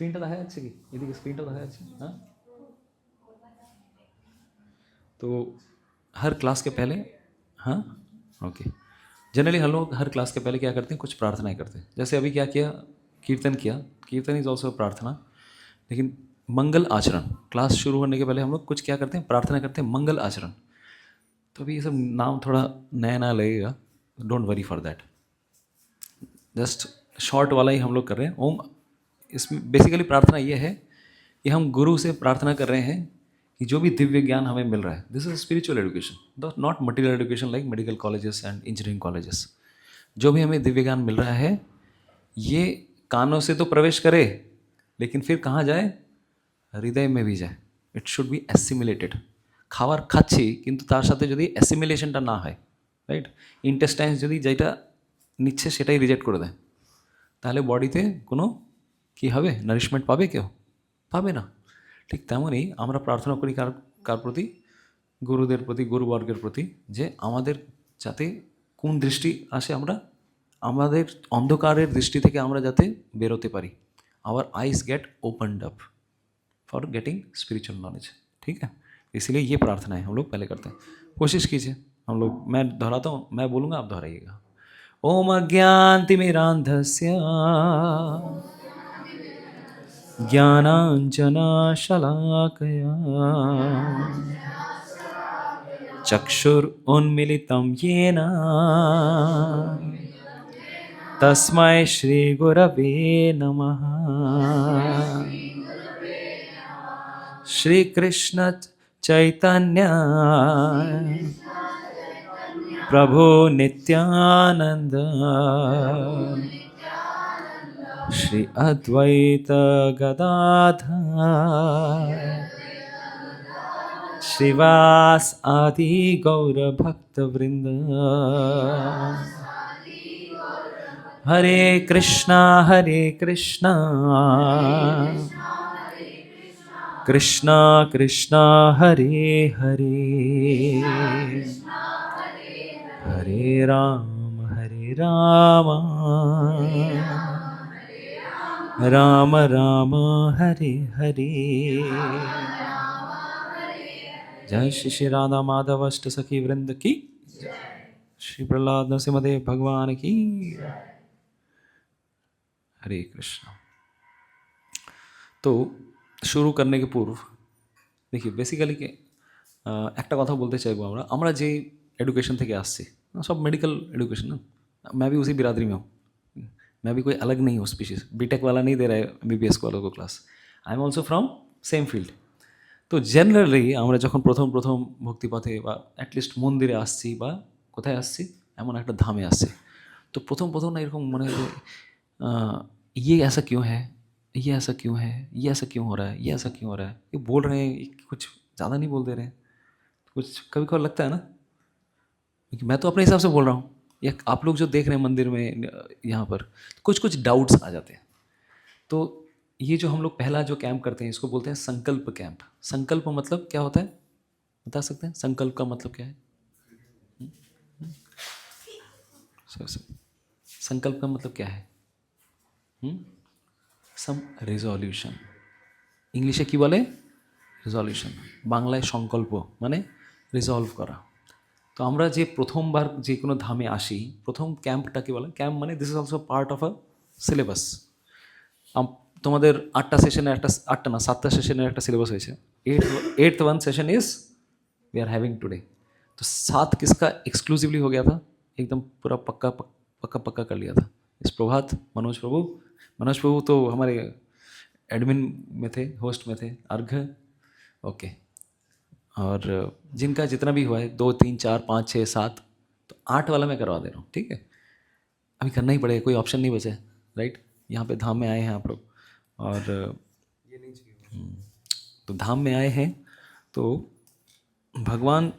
স্ক্রিনটা দেখা যাচ্ছে কি? এদিকে স্ক্রিনটা দেখা যাচ্ছে? हाँ, तो हर क्लास के पहले, हाँ, ओके, जनरली हम लोग हर क्लास के पहले क्या करते हैं, कुछ प्रार्थनाएं करते हैं। जैसे अभी क्या किया, कीर्तन किया, कीर्तन इज ऑल्सो प्रार्थना। लेकिन मंगल आचरण, क्लास शुरू होने के पहले हम लोग कुछ क्या करते हैं, प्रार्थना करते हैं, मंगल आचरण। तो अभी ये सब नाम थोड़ा नया नया लगेगा, don't worry for that, just short वाला ही हम लोग कर रहे हैं। ओम, इसमें बेसिकली प्रार्थना ये है कि हम गुरु से प्रार्थना कर रहे हैं कि जो भी दिव्य ज्ञान हमें मिल रहा है, this is spiritual education, not material education like medical colleges and engineering colleges. जो भी हमें दिव्य ज्ञान मिल रहा है, ये कानों से तो प्रवेश करे, लेकिन फिर कहाँ जाए, হৃদয় में भी যায়। It should be assimilated. খাবার খাচ্ছি কিন্তু তার সাথে যদি অ্যাসিমিলেশনটা না হয়, রাইট, ইন্টেস্টাইন্স যদি যেটা নিচ্ছে সেটাই রিজেক্ট করে দেয়, তাহলে বডিতে কোনো কী হবে, নারিশমেন্ট পাবে কেউ? পাবে না। ঠিক তেমনই আমরা প্রার্থনা করি কার কার প্রতি? গুরুদের প্রতি, গুরুবর্গের প্রতি, যে আমাদের যাতে কোন দৃষ্টি আসে, আমরা আমাদের অন্ধকারের দৃষ্টি থেকে আমরা যাতে বেরোতে পারি, our eyes get opened up for getting spiritual knowledge. ठीक है, इसीलिए ये प्रार्थना है हम लोग पहले करते हैं। कोशिश कीजिए, हम लोग, मैं दोहराता हूँ, मैं बोलूँगा आप दोहराइएगा। ओम अज्ञानतिमिरान्धस्य ज्ञानाञ्जनशलाकया चक्षुरुन्मिलितं येन तस्मै श्रीगुरवे नमः। श्रीकृष्ण चैतन्य प्रभु नित्यानंद श्री अद्वैत गदाधर श्रीवास आदि गौर भक्त वृंद। हरे कृष्णा कृष्णा कृष्णा हरे हरे, हरे राम राम राम हरे हरे। जय श्री श्री राधा माधव अष्ट सखी वृंद की, श्री प्रहलाद नरसिंहदेव भगवान की। हरे कृष्ण। तो শুরু करने के पूर्व देखिए, बेसिकली के একটা কথা বলতে চাইবো, আমরা যে एडुकेशन থেকে আসছি, सब मेडिकल एडुकेशन ना, मैं भी उसी बिरादरी में हूँ, मैं भी कोई अलग नहीं हूँ स्पीशीज। बीटेक वाला नहीं दे रहा है बीबीएस वालों को class, I am also from same field. তো জেনারেলি আমরা যখন প্রথম প্রথম ভক্তিপথে বা অ্যাটলিস্ট মন্দিরে আসছি বা কোথায় আসছি, এমন একটা ধামে আসছি, তো প্রথম প্রথম না এরকম মনে হয় যে ये ऐसा क्यों है, ये ऐसा क्यों है, ये ऐसा क्यों हो रहा है, ये ऐसा क्यों हो रहा है, ये बोल रहे हैं, ये कुछ ज़्यादा नहीं बोल दे रहे हैं, कुछ कभी कभी लगता है ना कि मैं तो अपने हिसाब से बोल रहा हूँ, या आप लोग जो देख रहे हैं मंदिर में यहाँ पर, कुछ कुछ डाउट्स आ जाते हैं। तो ये जो हम लोग पहला जो कैंप करते हैं, इसको बोलते हैं संकल्प कैंप। संकल्प मतलब क्या होता है, बता सकते हैं? संकल्प का मतलब क्या है? संकल्प का मतलब क्या है? सम रेजोल्यूशन। इंग्लिशे की बोले रेजोल्यूशन, बांग्लाয় সংকল্প মানে রিজলভ করা। তো আমরা যে প্রথমবার যে কোনো ধামে আসি, প্রথম ক্যাম্পটাকে বলে ক্যাম্প, মানে this is also part of a syllabus. তোমাদের 8টা সেশনের একটা, 8টা না 7টা সেশনের একটা सिलेबस হয়েছে। 8th one session is we are having today. तो 7 किसका एक्सक्लूसिवली हो गया था, एकदम पूरा पक्का पक्का पक्का कर लिया था। इस प्रभात मनोज प्रभु तो हमारे एडमिन में थे, होस्ट में थे, अर्घ, ओके। और जिनका जितना भी हुआ है 2 3 4 5 6 7, तो 8 वाला मैं करवा दे रहा हूँ, ठीक है? अभी करना ही पड़ेगा, कोई ऑप्शन नहीं बचा है, राइट? यहाँ पे धाम में आए हैं आप लोग, और ये नहीं चाहिए, तो धाम में आए हैं तो भगवान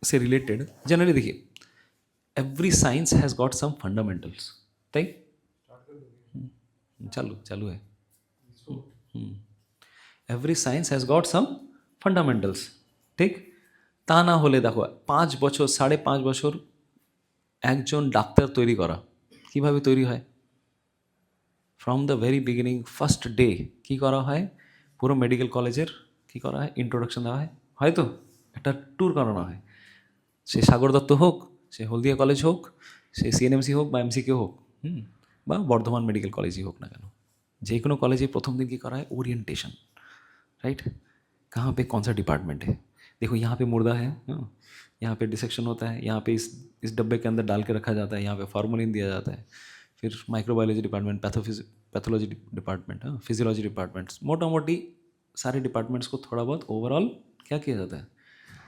से रिलेटेड जनरली देखिए, every science has got some fundamentals, right? चालू है। Every science has got some fundamentals, ঠিক? তা না হলে দেখো 5 বছর 5.5 বছর একজন ডাক্তার তৈরি করা, কিভাবে তৈরি হয়? From the very beginning first day কী করা হয়, পুরো মেডিকেল কলেজের কী করা হয়, ইন্ট্রোডাকশন দেওয়া হয়, হয়তো একটা ট্যুর করানো হয়। সে সাগর দত্ত হোক, সে হলদিয়া কলেজ হোক, সে সিএনএমসি হোক বা এমসিকে হোক, বা বর্ধমান মেডিকেল কলেজই হোক না কেন, যে কোনো कॉलेज प्रथम दिन की करा है ओरिएंटेशन, राइट। कहाँ पे कौन सा डिपार्टमेंट है, देखो यहाँ पे मुर्दा है, यहाँ पे डिसेक्शन होता है, यहाँ पे इस डब्बे के अंदर डाल के रखा जाता है, यहाँ पे फार्मोलिन दिया जाता है, फिर microbiology department, pathology department, physiology departments, मोटा मोटी सारे डिपार्टमेंट्स को थोड़ा बहुत ओवरऑल क्या किया जाता है।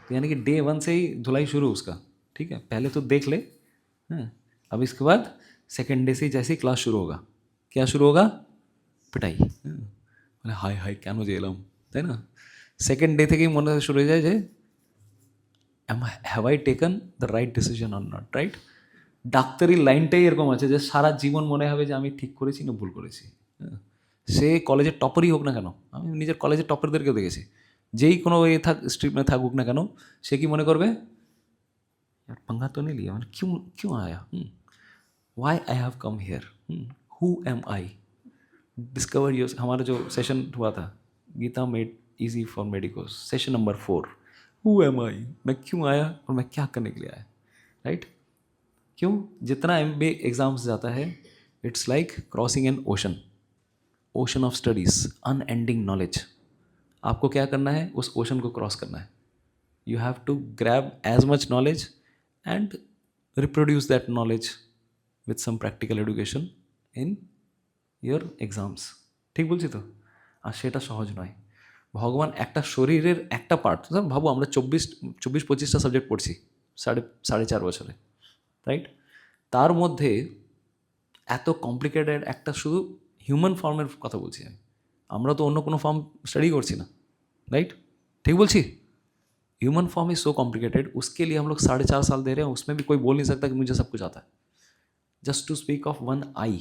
तो यानी कि डे 1 से ही धुलाई शुरू उसका, ठीक है, पहले तो देख ले। अब इसके बाद सेकेंड डे से जैसे ही क्लास शुरू होगा, क्या शुरू होगा, পিটাই। মানে হাই হাই কেন যে এলাম, তাই না। সেকেন্ড ডে থেকেই মনে শুরু হয়ে যায় যে have I taken the right decision or not, right. ডাক্তারির লাইনটাই এরকম আছে যে সারা জীবন মনে হবে যে আমি ঠিক করেছি না ভুল করেছি। সে কলেজের টপারই হোক না কেন, আমি নিজের কলেজের টপারদেরকেও দেখেছি, যেই কোনো স্ট্রিমে থাকুক না কেন, সে কি মনে করবে, यार पंगा तो नहीं लिया, मैंने क्यों क्यों आया, why I have come here, who am I, discover your. हमारा जो सेशन हुआ था Gita made easy for medicos, session number 4, who am I, मैं क्यों आया और मैं क्या करने के लिए आया, राइट। क्यों, जितना MBA एग्जाम्स जाता है, it's like crossing N ocean, ocean of studies, unending knowledge. आपको क्या करना है, उस ओशन को क्रॉस करना है। You have to grab as much knowledge and reproduce that knowledge with some practical education in your exams, ঠিক বলছি তো। আর সেটা সহজ নয়। ভগবান একটা শরীরের একটা পার্ট, ভাবো আমরা 24-25টা সাবজেক্ট পড়ছি সাড়ে 4 বছরে, রাইট। তার মধ্যে এত কমপ্লিকেটেড একটা শুধু হিউম্যান ফর্মের কথা বলছি আমি, আমরা তো অন্য কোনো ফর্ম স্টাডি করছি না, राइट, ठीक बोलছি। Human form is so complicated, उसके लिए हम लोग 4.5 साल दे रहे हैं, उसमें भी कोई बोल नहीं सकता कि मुझे सब कुछ आता है। Just to speak of one eye,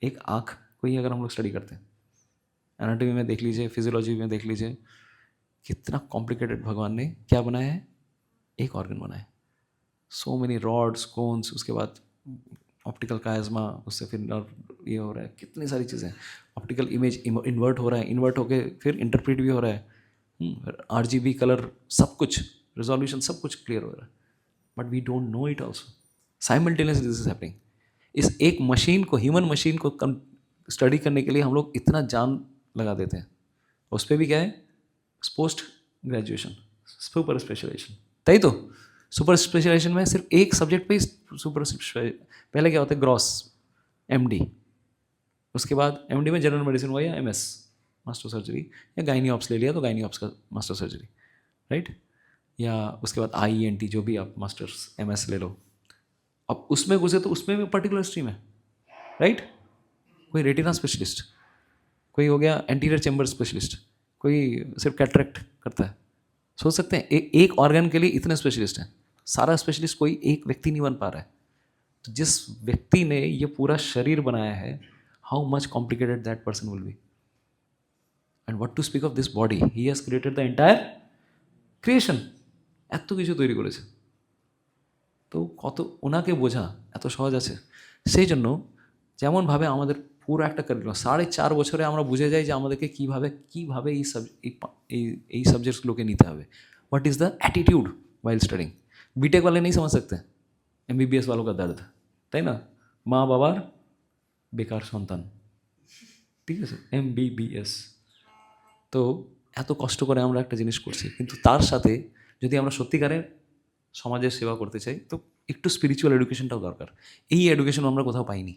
एक आँख को ही अगर हम लोग स्टडी करते हैं, एनाटॉमी में देख लीजिए, फिजियोलॉजी में देख लीजिए, कितना कॉम्प्लिकेटेड भगवान ने क्या बनाया है, एक ऑर्गन बनाया है। सो मेनी रॉड्स, कोन्स, उसके बाद ऑप्टिकल कायज़मा, उससे फिर नर्व ये हो रहा है, कितनी सारी चीज़ें, ऑप्टिकल इमेज इन्वर्ट हो रहा है, इन्वर्ट होके फिर इंटरप्रेट भी हो रहा है, RGB कलर, सब कुछ रिजोल्यूशन, सब कुछ क्लियर हो रहा है, but we don't know it also. Simultaneously this is happening. इस एक मशीन को, ह्यूमन मशीन को स्टडी करने के लिए हम लोग इतना जान लगा देते हैं। उस पर भी क्या है, पोस्ट ग्रेजुएशन, सुपर स्पेशलाइजेशन, तभी तो सुपर स्पेशलाइजेशन में सिर्फ एक सब्जेक्ट पे सुपर, पहले क्या होता है ग्रॉस, MD, उसके बाद MD में जनरल मेडिसिन हुआ या MS मास्टर सर्जरी, या गाइनी ऑप्स ले लिया तो गाइनी ऑप्स का मास्टर सर्जरी, राइट, या उसके बाद IENT जो भी आप मास्टर्स MS ले लो। अब उसमें घुसे तो उसमें भी पर्टिकुलर स्ट्रीम है, राइट। कोई रेटिना स्पेशलिस्ट, कोई हो गया एंटीरियर चेम्बर स्पेशलिस्ट, कोई सिर्फ कैटरेक्ट करता है। सोच सकते हैं एक ऑर्गन के लिए इतने स्पेशलिस्ट हैं, सारा स्पेशलिस्ट कोई एक व्यक्ति नहीं बन पा रहा है। तो जिस व्यक्ति ने ये पूरा शरीर बनाया है, how much complicated that person will be, and what to speak of this body, he has created the entire creation, এত কিছু তৈরি করেছে। তো কত ওনাকে বোঝা এত সহজ আছে। সেই জন্য যেমনভাবে আমাদের পুরো একটা কারিকুলাম 4.5 বছরে আমরা বুঝে যাই যে আমাদেরকে কীভাবে এই সাবজেক্টসগুলোকে নিতে হবে। What is the attitude while studying. B Tech वाले नहीं समझ सकते, MBBS वालों का दर्द, তাই না, মা বাবার বেকার সন্তান, ঠিক আছে, MBBS। তো এত কষ্ট করে আমরা একটা জিনিস করছি, কিন্তু তার সাথে যদি আমরা সত্যিকারের সমাজের সেবা করতে চাই তো একটু স্পিরিচুয়াল এডুকেশনটাও দরকার। এই এডুকেশন আমরা কোথাও পাইনি।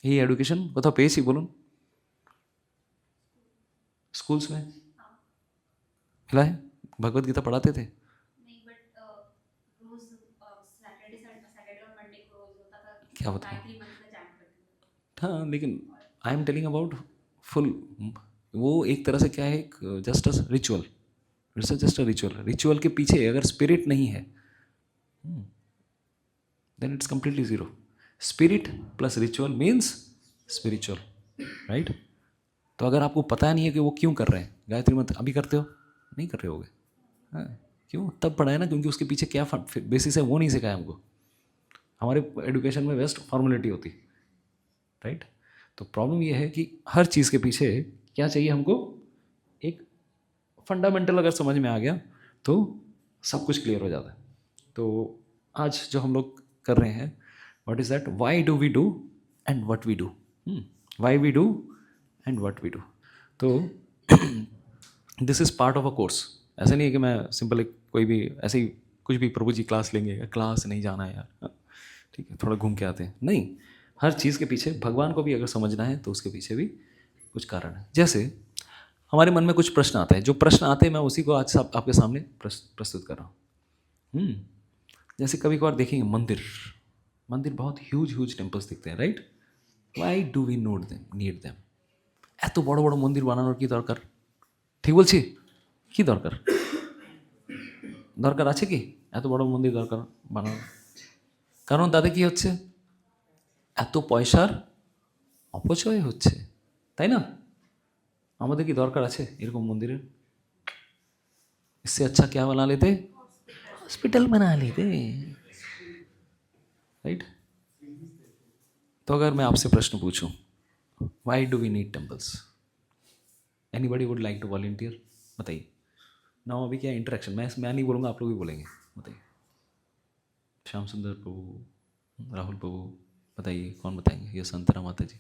এই एडुकेशन কোথাও পেয়েছি বলুন? स्कूल्स में मिला है? भगवत गीता पढ़ाते थे? क्या होता है? हाँ, लेकिन I am telling about full, वो एक तरह से क्या है, just a ritual, it's just a ritual. Ritual के पीछे अगर स्पिरिट नहीं है then it's completely zero. Spirit plus ritual means spiritual, right. तो अगर आपको पता नहीं है कि वो क्यों कर रहे हैं, गायत्री मंत्र अभी करते हो, नहीं कर रहे होगे, हाँ, क्यों? तब पढ़ा है ना, क्योंकि उसके पीछे क्या बेसिस है वो नहीं सिखाया हमको। हमारे एडुकेशन में बेस्ट फॉर्मेलिटी होती, राइट। तो प्रॉब्लम ये है कि हर चीज़ के पीछे क्या चाहिए हमको, एक फंडामेंटल अगर समझ में आ गया तो सब कुछ क्लियर हो जाता है। तो आज जो हम लोग कर रहे हैं, what is that, why do we do and what we do, why we do and what we do. तो this is part of a course. ऐसा नहीं है कि मैं सिंपल एक कोई भी ऐसे ही कुछ भी प्रभु जी क्लास लेंगे, क्लास नहीं जाना है यार, ठीक है थोड़ा घूम के आते हैं, नहीं, हर चीज़ के पीछे भगवान को भी अगर समझना है तो उसके पीछे भी कुछ कारण है। जैसे हमारे मन में कुछ प्रश्न आते हैं, जो प्रश्न आते हैं मैं उसी को आज सब आपके सामने प्रस्तुत कर रहा हूँ। जैसे कभी कभार देखेंगे मंदिर, मंदिर बहुत ह्यूज ह्यूज टेम्पल्स दिखते हैं, right. Why do we need them, এত বড় বড় মন্দির বানানোর কি দরকার, ঠিক বলছি, কি দরকার, দরকার আছে কি এত বড় মন্দির দরকার বানানোর? কারণ তাতে কি হচ্ছে, এত পয়সার অপচয় হচ্ছে, তাই না? আমাদের কি দরকার আছে এরকম মন্দিরের? इससे अच्छा क्या बना लेते, हॉस्पिटल बना लेते, राइट। तो अगर मैं आपसे प्रश्न पूछूं, why do we need temples, anybody would like to volunteer, बताइए ना। अभी क्या इंटरेक्शन, मैं नहीं बोलूँगा, आप लोग भी बोलेंगे, बताइए। श्याम सुंदर प्रभु, राहुल प्रभु, बताइए कौन बताएंगे, ये संतरा माता जी।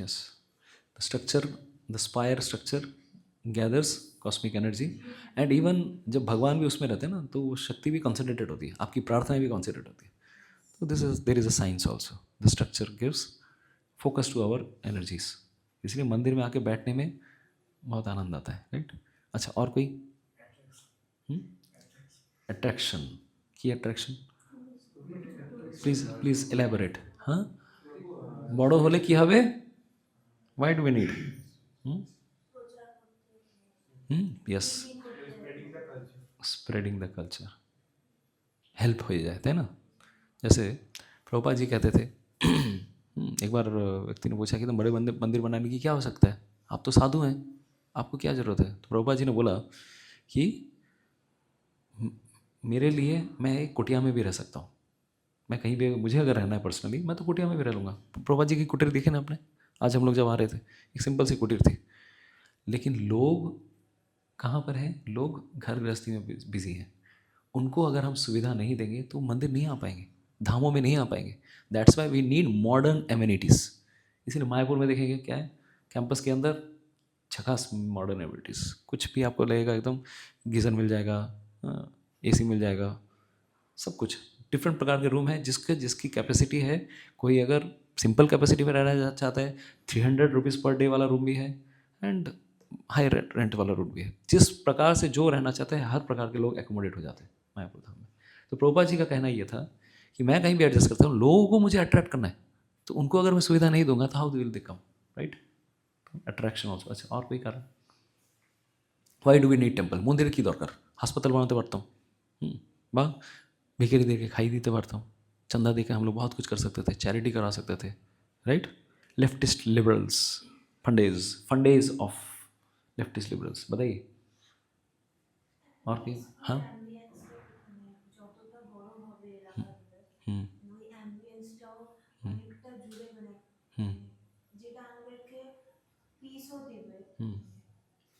Yes, the structure, the spire structure gathers cosmic energy, and even जब भगवान भी उसमें रहते हैं ना तो वो शक्ति भी कॉन्सेंट्रेटेड होती है, आपकी प्रार्थनाएं भी कॉन्सेंट्रेट होती है। तो this is there is a science also, the structure gives focus to our energies, इसलिए मंदिर में आके बैठने में बहुत आनंद आता है, राइट। अच्छा, और कोई अट्रैक्शन की, अट्रैक्शन प्लीज प्लीज एलैबोरेट। हाँ, बड़ो होले की हवे, why do we need, yes, spreading the culture, help हो जाते हैं ना। जैसे प्रभुपाद जी कहते थे एक बार व्यक्ति ने पूछा कि तुम बड़े मंदिर बनाने की क्या हो सकता है, आप तो साधु हैं, आपको क्या ज़रूरत है? तो प्रभुपाद जी ने बोला कि मेरे लिए मैं एक कुटिया में भी रह सकता हूँ, मैं कहीं भी, मुझे अगर रहना है पर्सनली मैं तो कुटिया में भी रह लूँगा। प्रभुपाद जी की कुटीर देखे ना आपने, आज हम लोग जब आ रहे थे, एक सिंपल सी कुटीर थी, लेकिन लोग कहाँ पर हैं, लोग घर गृहस्थी में बिजी हैं, उनको अगर हम सुविधा नहीं देंगे तो मंदिर नहीं आ पाएंगे, धामों में नहीं आ पाएंगे। That's why we need modern amenities. इसीलिए मायापुर में देखेंगे क्या है, कैंपस के अंदर झकास मॉडर्न एम्यूनिटीज़, कुछ भी आपको लगेगा एकदम, गीज़र मिल जाएगा, एसी मिल जाएगा, सब कुछ, डिफरेंट प्रकार के रूम है, जिसकी कैपेसिटी है। कोई अगर सिंपल कैपेसिटी में रहना चाहता है, 300 रुपीज़ पर डे वाला रूम भी है, एंड हाई रेंट वाला रूम भी है। जिस प्रकार से जो रहना चाहता है, हर प्रकार के लोग एकोमोडेट हो जाते हैं मायापुर धाम में। तो प्रभुपाद जी का कहना ये था कि मैं कहीं भी एडजस्ट करता हूँ, लोगों को मुझे अट्रैक्ट करना है, तो उनको अगर मैं सुविधा नहीं दूंगा तो how will they come, right. Attraction also. अच्छा, और कोई कारण, why do we need temple, मंदिर की दरकार, हास्पिटल बनाते पारताम, बा भिखारी दे के खाई दीते पारताम, चंदा दे के हम लोग बहुत कुछ कर सकते थे, चैरिटी करा सकते थे, right. Leftist liberals, funding of leftist liberals, बताइए और क्या। हाँ,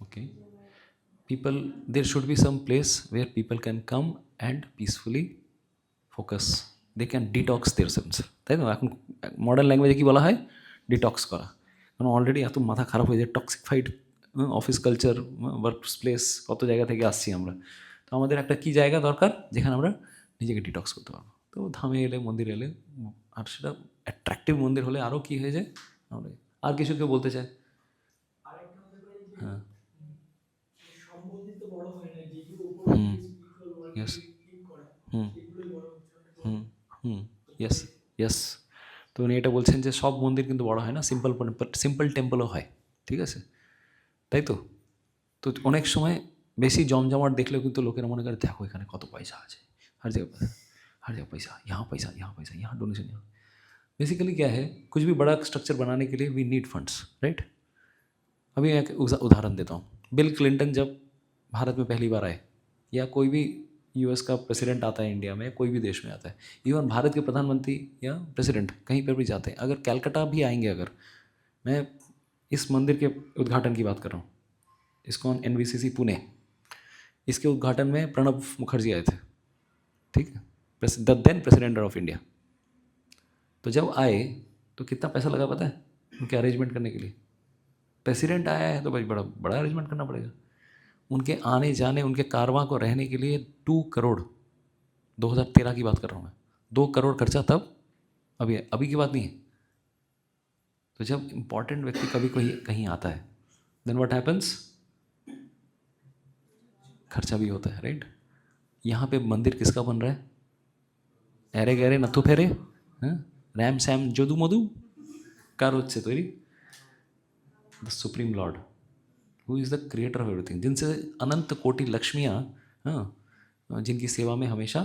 okay, people, there should be some place where people can come and peacefully focus, they can detox themselves, তাই না? এখন মডার্ন ল্যাঙ্গুয়েজে কি বলা হয়, ডিটক্স করা। কারণ অলরেডি এত মাথা খারাপ হয়ে যায়, টক্সিফাইড অফিস কালচার, ওয়ার্ক প্লেস, কত জায়গা থেকে আসছি আমরা। তো আমাদের একটা কি জায়গা দরকার যেখানে আমরা নিজেকে ডিটক্স করতে পারবো। তো ধামে এলে, মন্দিরে এলে, আর সেটা অ্যাট্রাকটিভ মন্দির হলে আরও কী হয়ে যায়। আমরা আর কিছু কেউ বলতে চায়? হ্যাঁ, यस, यस यस। তো উনি এটা বলছেন যে সব মন্দির কিন্তু বড় হয় না, সিম্পল টেম্পলও হয়, ঠিক আছে, তাই তো। তো অনেক সময় বেশি জমজমাট দেখলেও কিন্তু লোকেরা মনে করে দেখো এখানে কত পয়সা আছে, हर जगह पैसा, यहाँ पैसा, यहाँ पैसा, यहाँ डोनेशन, यहाँ। बेसिकली क्या है, कुछ भी बड़ा स्ट्रक्चर बनाने के लिए वी नीड फंड्स, राइट। अभी एक उदाहरण देता हूँ। बिल क्लिंटन जब भारत में पहली बार आए, या कोई भी यूएस का प्रेसिडेंट आता है इंडिया में, कोई भी देश में आता है, इवन भारत के प्रधानमंत्री या प्रेसिडेंट कहीं पर भी जाते हैं, अगर कैलकाटा भी आएंगे, अगर मैं इस मंदिर के उद्घाटन की बात कर रहा हूँ, इस्कॉन एनवीसीसी पुणे, इसके उद्घाटन में प्रणब मुखर्जी आए थे, ठीक है, the then president of India. तो जब आए तो कितना पैसा लगा पता है उनके अरेंजमेंट करने के लिए? प्रेसिडेंट आया है तो भाई बड़ा बड़ा अरेंजमेंट करना पड़ेगा। उनके आने जाने, उनके कारवां को रहने के लिए 2 करोड़, 2013 की बात कर रहा हूँ मैं, 2 करोड़ खर्चा तब, अभी अभी की बात नहीं है। तो जब इम्पॉर्टेंट व्यक्ति कभी कोई कहीं आता है, देन व्हाट हैपन्स, खर्चा भी होता है, राइट। यहाँ पे मंदिर किसका बन रहा है? एरे गहरे नथु फेरे, रैम सैम जोदू मोदू कारोच से, the supreme Lord who is the creator of everything, जिनसे अनंत कोटि लक्ष्मियाँ, हाँ, जिनकी सेवा में हमेशा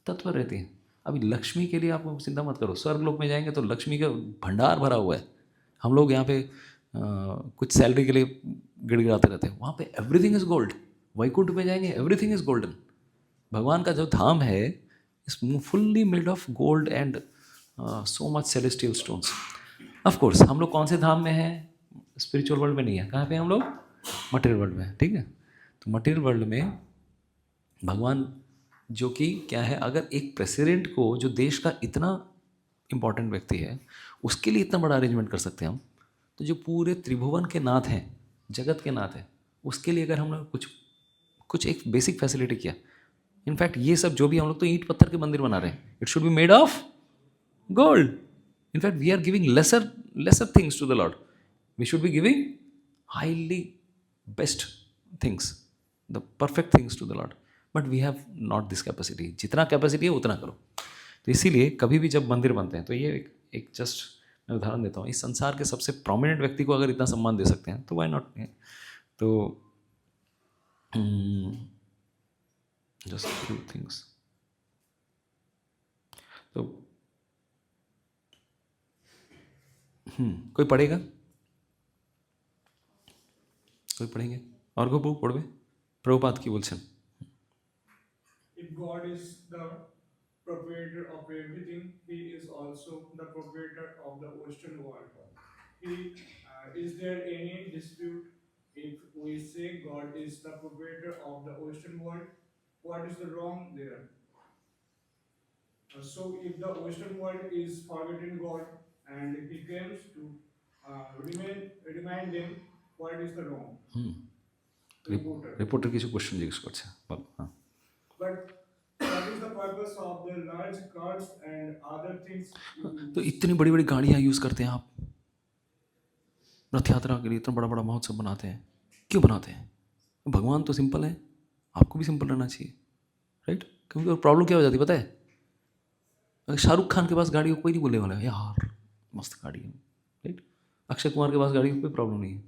तत्पर रहती हैं। अभी लक्ष्मी के लिए आप चिंता मत करो, स्वर्गलोक में जाएंगे तो लक्ष्मी का भंडार भरा हुआ है। हम लोग यहाँ पे कुछ सैलरी के लिए गिड़गिड़ाते रहते हैं, वहाँ पे एवरीथिंग इज़ गोल्ड। वैकुंठ में जाएंगे, एवरीथिंग इज़ गोल्डन। भगवान का जो धाम है is fully made of gold and so much celestial stones. Of course हम लोग कौन से धाम में हैं? स्पिरिचुअल वर्ल्ड में नहीं है। कहाँ पे हम लोग? मटेरियल वर्ल्ड में, ठीक है। तो मटेरियल वर्ल्ड में भगवान जो कि क्या है, अगर एक प्रेसिडेंट को, जो देश का इतना इम्पॉर्टेंट व्यक्ति है, उसके लिए इतना बड़ा अरेंजमेंट कर सकते हैं हम, तो जो पूरे त्रिभुवन के नाथ हैं, जगत के नाथ हैं, उसके लिए अगर हम लोग कुछ एक बेसिक फैसिलिटी किया, इनफैक्ट ये सब जो भी हम लोग तो ईंट पत्थर के मंदिर बना रहे हैं, it should be made of gold. In fact we are giving lesser things to the Lord, we should be giving highly best things, the perfect things to the Lord, but we have not this capacity. जितना capacity है उतना करो। तो इसीलिए कभी भी जब मंदिर बनते हैं, तो ये एक जस्ट मैं उदाहरण देता हूँ, इस संसार के सबसे प्रोमिनेंट व्यक्ति को अगर इतना सम्मान दे सकते हैं तो व्हाई नॉट। तो जस्ट फ्यू थिंग्स। तो कोई पढ़ेगा? कोई पढ़ेंगे? और को बुक पढ़वे प्रभुपाद की बोलছেন। If God is the proprietor of everything, He is also the proprietor of the Western world. Is there any dispute if we say God is the proprietor of the Western world? What is the wrong there? So if the Western world is forgetting God and He claims to remind them, what is the wrong? Reporter কিছু question জিজ্ঞেস করছে, বল। হ্যাঁ, But what is the purpose of the large cars and other things you तो use? इतनी बड़ी बड़ी गाड़ियाँ use करते हैं आप रथ यात्रा के लिए, इतना बड़ा बड़ा महोत्सव बनाते हैं, क्यों बनाते हैं? भगवान तो सिंपल है, आपको भी सिंपल रहना चाहिए, राइट। क्योंकि प्रॉब्लम क्या हो जाती है पता है? अगर शाहरुख खान के पास गाड़ी हो, कोई नहीं बोलने वाला है यार मस्त गाड़ी है, राइट। अक्षय कुमार के पास गाड़ी हो, कोई प्रॉब्लम नहीं है।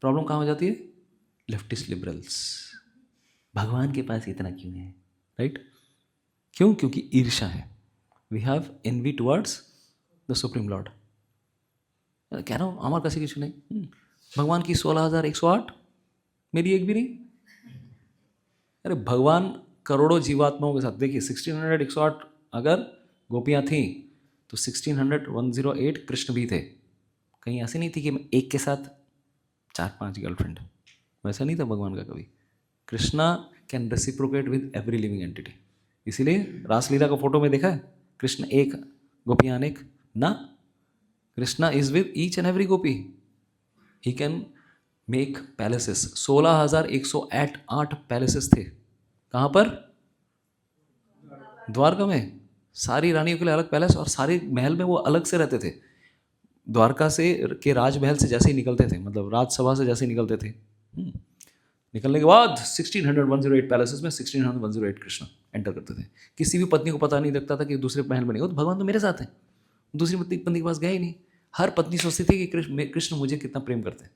प्रॉब्लम कहाँ हो जाती है? लेफ्टिस्ट लिबरल्स, भगवान के पास इतना क्यों है, राइट। क्यों? क्योंकि ईर्ष्या है। We have envy towards the supreme Lord. कह रहा हूँ हमारे किसी किसी नहीं, भगवान की 16,108, मेरी एक भी नहीं। अरे भगवान करोड़ों जीवात्माओं के साथ, देखिए 1600 अगर गोपियाँ थीं तो 1,608 कृष्ण भी थे। कहीं ऐसे नहीं थी कि मैं एक के साथ 4-5 गर्लफ्रेंड, वैसा नहीं था भगवान का कभी। Krishna can reciprocate with every living entity. इसीलिए रासलीला का फोटो में देखा है, कृष्ण एक, गोपियाँ अनेक ना। Krishna is with each and every Gopi. He can make palaces. 16,108 palaces थे। कहाँ पर? द्वारका में। सारी रानियों के लिए अलग पैलेस, और सारे महल में वो अलग से रहते थे। द्वारका से के राजमहल से जैसे ही निकलते थे, मतलब राजसभा से जैसे ही निकलते थे, निकलने के बाद 1608 पैलेसेस में 1608 कृष्ण एंटर करते थे। किसी भी पत्नी को पता नहीं लगता था कि दूसरे महल में नहीं हो, तो भगवान तो मेरे साथ हैं, दूसरी पत्नी के पास गए ही नहीं। हर पत्नी सोचती थी कि कृष्ण मुझे कितना प्रेम करते हैं,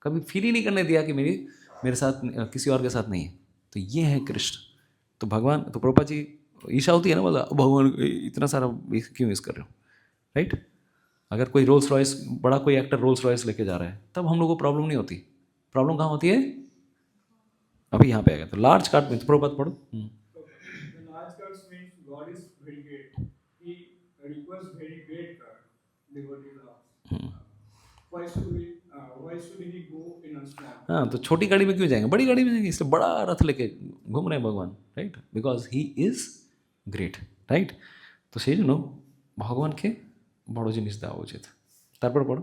कभी फील ही नहीं करने दिया कि मेरे साथ किसी और के साथ नहीं है। तो ये है कृष्ण। तो भगवान, तो प्रभुपा जी ईर्ष्या होती है ना, बोला भगवान इतना सारा क्यों यूज़ कर रहे हो, राइट। अगर कोई रोल्स रॉयस, बड़ा कोई एक्टर रोल्स रॉयस लेके जा रहा है, तब हम लोग को प्रॉब्लम नहीं होती। प्रॉब्लम कहाँ होती है? अभी यहाँ पे आएगा तो लार्ज कार्ड में थोड़ा बात पढ़ो। The large cards means God is very great. He requires very great card. Devotee loves. Why should he go in a small? हाँ, तो छोटी गाड़ी में क्यों जाएंगे, बड़ी गाड़ी में जाएंगे, इसलिए बड़ा रथ लेके घूम रहे हैं भगवान, right, because he is great, right. तो সেই জন্য ভগবানকে বড় জিনিস দেওয়া উচিত। তারপর পড়ো।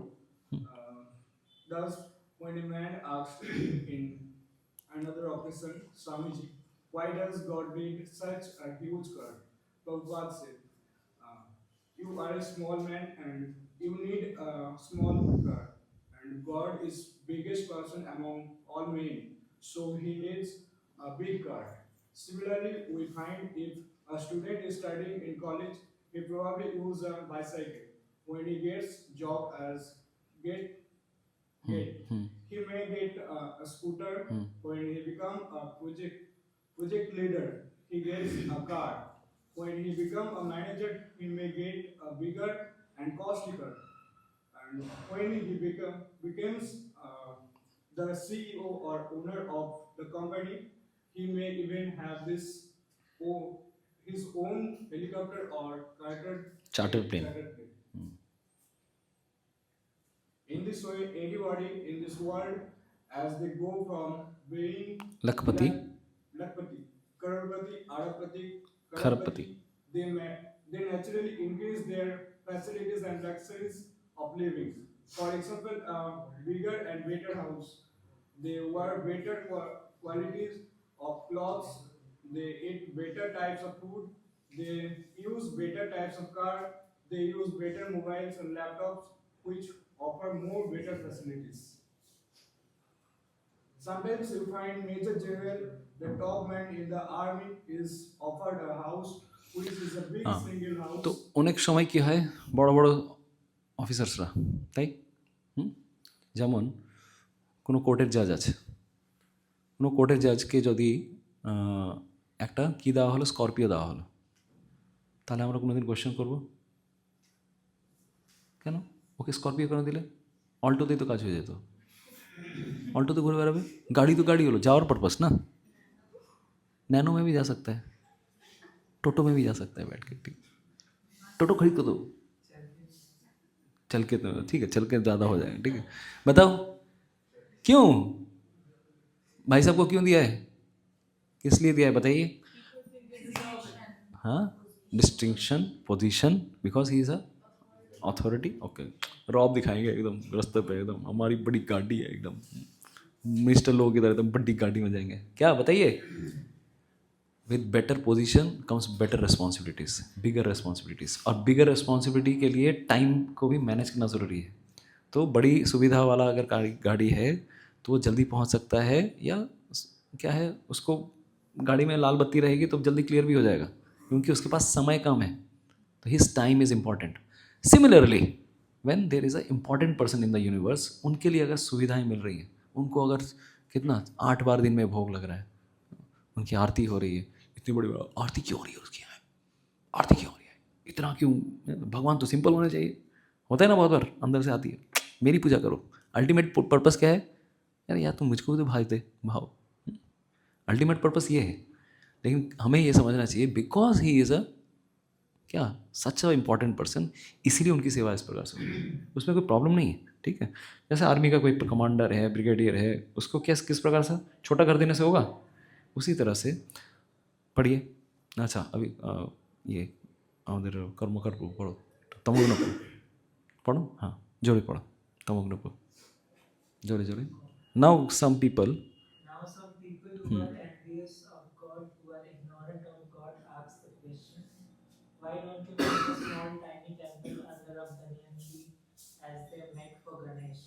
Thus, when a man asked in another occasion, Swamiji, why does God need such a huge card? Prabhupada said, uh, you are a small man and you need a small card. And God is biggest person among all men, so he needs a big card. Similarly, we find if a student is studying in college, he probably use a bicycle. When he gets job as get get. He may get a scooter. When he become a project leader, he gets a car. When he become a manager, he may get a bigger and costly car. And when he becomes the CEO or owner of the company, he may even have his own helicopter or charter plane. chartered plane. In this way, anybody in this world, as they go from being Lakhpati, Lakpati, Karolpati, Arapati, खरपति, they naturally increase their facilities and luxuries of living. For example, a bigger and better house. They wear better qualities of clothes. They eat better types of food. They use better types of car. They use better mobiles and laptops, which offer more better facilities. Sometimes you find Major General, the top man in the army, is offered a house which is a big single house. তো অনেক সময় কি হয়, বড় বড় অফিসার্সরা, তাই যেমন কোনো কোর্টের জাজ আছে, কোনো কোর্টের জাজকে যদি একটা কী দেওয়া হলো, স্করপিও দেওয়া হলো, তাহলে আমরা কোনোদিন কোয়েশ্চেন করবো কেন ওকে স্করপিও কেন দিলে? অল্টোতেই তো কাজ হয়ে যেত, অল্টোতে ঘুরে বেড়াবে, গাড়ি তো গাড়ি হলো, যাওয়ার पर्पस ना, नैनो में भी जा सकता है, टोटो में भी जा सकता है बैठ के, ठीक, टोटो खरीद तो दो, चल के तो ठीक है, चल के ज़्यादा हो जाएगा, ठीक है, बताओ क्यों भाई साहब को क्यों दिया है, किस लिए दिया है बताइए? हाँ, distinction, position, because he is a authority. Okay, रॉब दिखाएंगे एकदम रास्ते पे, एकदम हमारी बड़ी गाड़ी है, एकदम मिनिस्टर लोगों की तरह एकदम बड़ी गाड़ी में जाएंगे, क्या बताइए? With better position comes better responsibilities, bigger responsibilities, और बिगर रिस्पॉन्सिबिलिटी के लिए टाइम को भी मैनेज करना ज़रूरी है। तो बड़ी सुविधा वाला अगर गाड़ी है तो वो जल्दी पहुंच सकता है, या क्या है, उसको गाड़ी में लाल बत्ती रहेगी तो जल्दी क्लियर भी हो जाएगा, क्योंकि उसके पास समय कम है, तो his time is important. Similarly when there is a important person in the universe, उनके लिए अगर सुविधाएं मिल रही हैं, उनको अगर कितना 8 बार दिन में भोग लग रहा है, उनकी आरती हो रही है, इतनी बड़ी आरती क्यों हो रही है उसकी, आरती क्यों हो रही है, इतना क्यों, भगवान तो सिंपल होने चाहिए, होता है ना, बहुत बार अंदर से आती है, मेरी पूजा करो। अल्टीमेट पर्पस क्या है यार, या तुम मुझको भी तो भाव दे, भाव, अल्टीमेट पर्पस ये है। लेकिन हमें ये समझना चाहिए बिकॉज ही इज़ अ क्या सच अ इम्पॉर्टेंट पर्सन, इसीलिए उनकी सेवा इस प्रकार से होगी, उसमें कोई प्रॉब्लम नहीं है, ठीक है। जैसे आर्मी का कोई कमांडर है, ब्रिगेडियर है, उसको किस प्रकार से छोटा कर देने से होगा, उसी तरह से पढ़िए। अच्छा, अभी ये আমাদের কর্মকার পড়ো, তমগ্ন পড়ো, हाँ जोड़े पढ़ो, तमग्न पढ़ो, जोड़े जोड़े। Now some people who are envious of God, who are ignorant of God, ask the question, why don't you make a small tiny temple under a banyan tree as they make for Ganesh?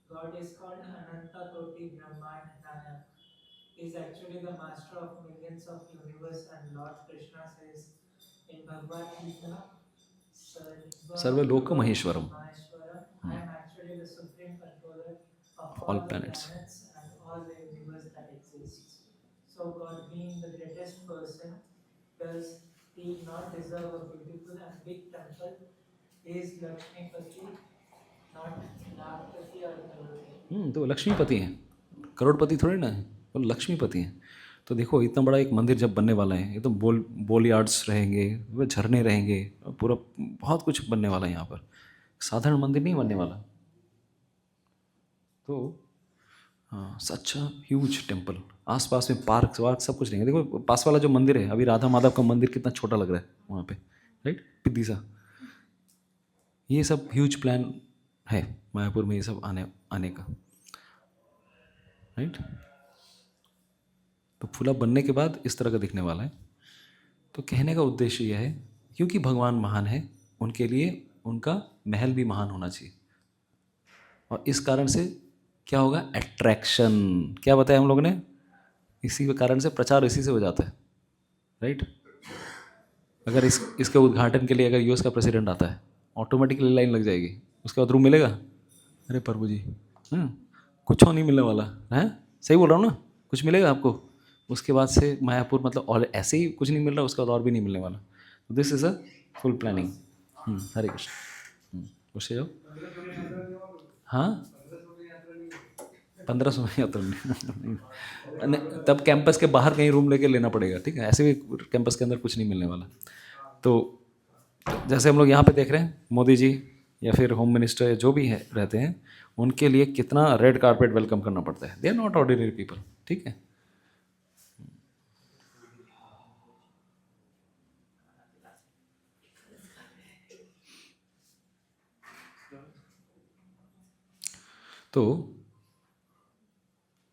God is called Ananta Koti Brahman Nayak. He is actually the master of millions of universe, and Lord Krishna says in Bhagavad Gita, सर्वलोक Maheshwaram, I am actually the supreme controller of all all the planets. planets and all the universe that exists. So God, being the greatest person, does he not deserve a beautiful and big temple? Is Lakshmipati not Lakshmipati or Karolpati? तो लक्ष्मीपति हैं, करोड़पति थोड़ी ना है, वो लक्ष्मीपति हैं। तो देखो इतना बड़ा एक मंदिर जब बनने वाला है, ये तो बोल यार्ड्स रहेंगे, वो झरने रहेंगे, पूरा बहुत कुछ बनने वाला है यहाँ पर, साधारण मंदिर नहीं बनने वाला। तो हाँ, सच ह्यूज टेम्पल, आसपास में पार्क वार्क सब कुछ रहेंगे। देखो पास वाला जो मंदिर है अभी, राधा माधव का मंदिर कितना छोटा लग रहा है वहाँ पे, राइट, पिद्दी सा। ये सब ह्यूज प्लान है मायापुर में, ये सब आने का, राइट। तो फूला बनने के बाद इस तरह का दिखने वाला है। तो कहने का उद्देश्य यह है, क्योंकि भगवान महान है, उनके लिए उनका महल भी महान होना चाहिए। और इस कारण से क्या होगा, अट्रैक्शन, क्या बताया हम लोगों ने, इसी के कारण से प्रचार इसी से हो जाता है, राइट। अगर इसके उद्घाटन के लिए अगर यूएस का प्रेसिडेंट आता है, ऑटोमेटिकली लाइन लग जाएगी, उसके बाद रूम मिलेगा। अरे प्रभु जी, कुछ नहीं मिलने वाला है, सही बोल रहा हूँ ना, कुछ मिलेगा आपको। उसके बाद से मायापुर मतलब, और ऐसे ही कुछ नहीं मिल रहा, उसके बाद और भी नहीं मिलने वाला। This is a full planning. Hare Krishna, उससे जाओ। हाँ 1500 में यात्रा नहीं, तब कैंपस के बाहर कहीं रूम लेके लेना पड़ेगा, ठीक है, ऐसे भी कैंपस के अंदर कुछ नहीं मिलने वाला। तो जैसे हम लोग यहाँ पे देख रहे हैं, मोदी जी या फिर होम मिनिस्टर या जो भी है रहते हैं, उनके लिए कितना रेड कारपेट वेलकम करना पड़ता है। They are not ordinary people, ठीक है। तो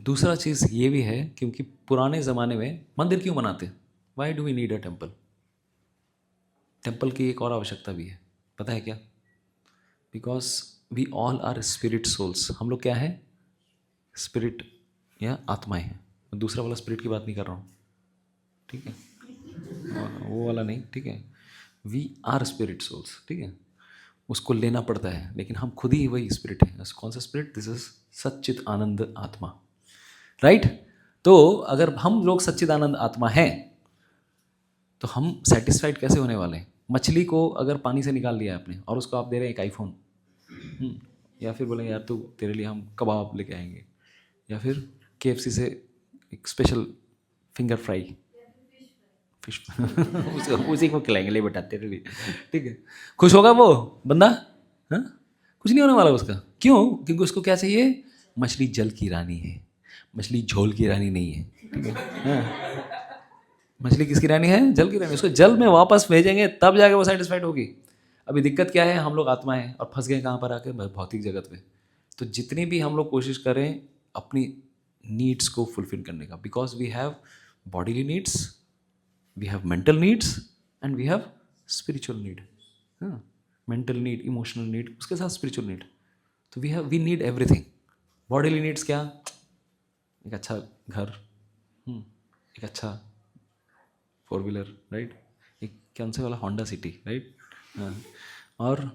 दूसरा चीज़ ये भी है, क्योंकि पुराने ज़माने में मंदिर क्यों बनाते हैं, why do we need a temple. Temple की एक और आवश्यकता भी है, पता है क्या, because we all are spirit souls. हम लोग क्या है, स्पिरिट या आत्माएं हैं। दूसरा वाला स्पिरिट की बात नहीं कर रहा हूँ, ठीक है, वो वाला नहीं, ठीक है। वी आर स्पिरिट सोल्स, ठीक है, उसको लेना पड़ता है, लेकिन हम खुद ही वही स्पिरिट है। कौन सा स्पिरिट, दिस इज सच्चित आनंद आत्मा, राइट। तो अगर हम लोग सच्चित आनंद आत्मा हैं, तो हम सेटिस्फाइड कैसे होने वाले हैं। मछली को अगर पानी से निकाल लिया आपने और उसको आप दे रहे हैं एक आईफोन, या फिर बोलेंगे यार तू, तेरे लिए हम कबाब लेके आएंगे, या फिर KFC से एक स्पेशल फिंगर फ्राई फिश उसी को खिलाएंगे, ले बेटा तेरे लिए, ठीक है। खुश होगा वो बंदा, हाँ, कुछ नहीं होने वाला उसका। क्यों, क्योंकि उसको क्या चाहिए, मछली जल की रानी है, मछली झोल की रानी नहीं है, ठीक है। हाँ, मछली किसकी रानी है, जल की रानी। उसको जल में वापस भेजेंगे तब जाके वो सेटिस्फाइड होगी। अभी दिक्कत क्या है, हम लोग आत्मा है और फंस गए कहाँ पर आके, भौतिक जगत में। तो जितनी भी हम लोग कोशिश करें अपनी नीड्स को फुलफिल करने का, because we have bodily needs, we have mental needs and we have spiritual need. हाँ, मेंटल नीड, इमोशनल नीड, उसके साथ स्पिरिचुअल नीड। तो we need everything. Bodily needs क्या, एक अच्छा घर, एक अच्छा 4 व्हीलर, राइट, एक कौन से वाला होंडा सिटी, राइट, हाँ, और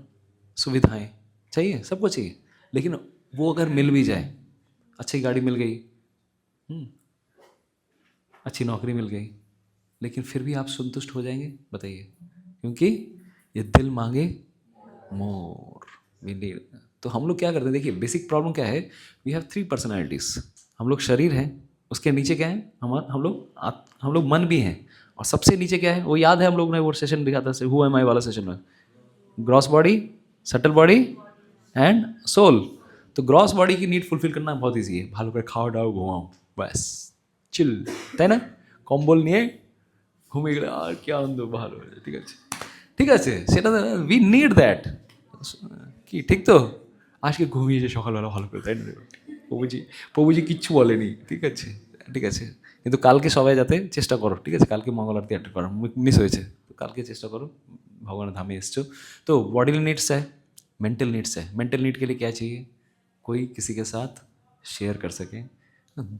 सुविधाएं चाहिए, सबको चाहिए। लेकिन वो अगर मिल भी जाए, अच्छी गाड़ी मिल गई, अच्छी नौकरी मिल गई, लेकिन फिर भी आप संतुष्ट हो जाएंगे, बताइए। क्योंकि ये दिल मांगे मोर, वी नीड। तो हम लोग क्या करते हैं, देखिए बेसिक प्रॉब्लम क्या है, वी हैव 3 पर्सनैलिटीज़। हम लोग शरीर हैं, उसके नीचे क्या है, हम लोग मन भी हैं, और सबसे नीचे क्या है, वो याद है हम लोग ने वो सेशन दिखा था, हु एम आई वाला सेशन में, gross body, subtle body and soul. तो ग्रॉस बॉडी की नीड फुलफिल करना बहुत ईजी है, भालो पे खाओ डाओ घुमाओ बस चिल, তাই না, কম্বল নিয়ে ঘুমিয়ে গেলে আর কি আনন্দ, ভালো হয়ে যায়, ঠিক আছে, ঠিক আছে, সেটা উই নিড দ্যাট, কি ঠিক তো। আজকে ঘুমিয়েছে সকালবেলা ভালো করে, তাই না, প্রভুজি কিচ্ছু বলেনি, ঠিক আছে, ঠিক আছে। কিন্তু কালকে সবাই যাতে চেষ্টা করো, ঠিক আছে, কালকে মঙ্গল আরতি অ্যাটেন্ড করো, মিস হয়েছে তো কালকে চেষ্টা करो, भगवान धाम में एसो। तो बॉडी नीड्स है, मेंटल नीड्स है। मेंटल नीड के लिए क्या चाहिए, कोई किसी के साथ शेयर कर सके,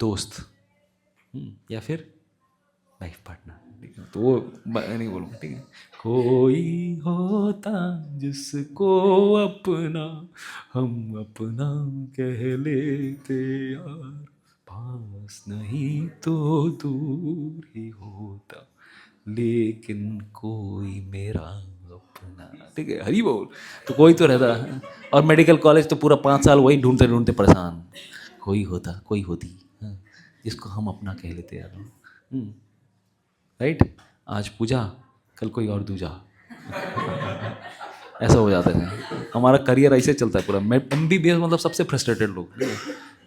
दोस्त, या फिर लाइफ पार्टनर, ठीक है। तो वो नहीं बोलूँगा, ठीक है। कोई होता जिसको अपना हम अपना कह लेते यार, पास नहीं तो दूर ही होता, लेकिन कोई मेरा अपना, ठीक है, हरी बोल। तो कोई तो रहता, और मेडिकल कॉलेज तो पूरा 5 साल वही ढूंढते ढूंढते परेशान, कोई होता कोई होती, जिसको हम अपना कह लेते हैं, राइट। आज पूजा, कल कोई और दूजा, ऐसा हो जाता है। हमारा करियर ऐसे चलता है पूरा। मैं MBBS मतलब सबसे फ्रस्ट्रेटेड लोग,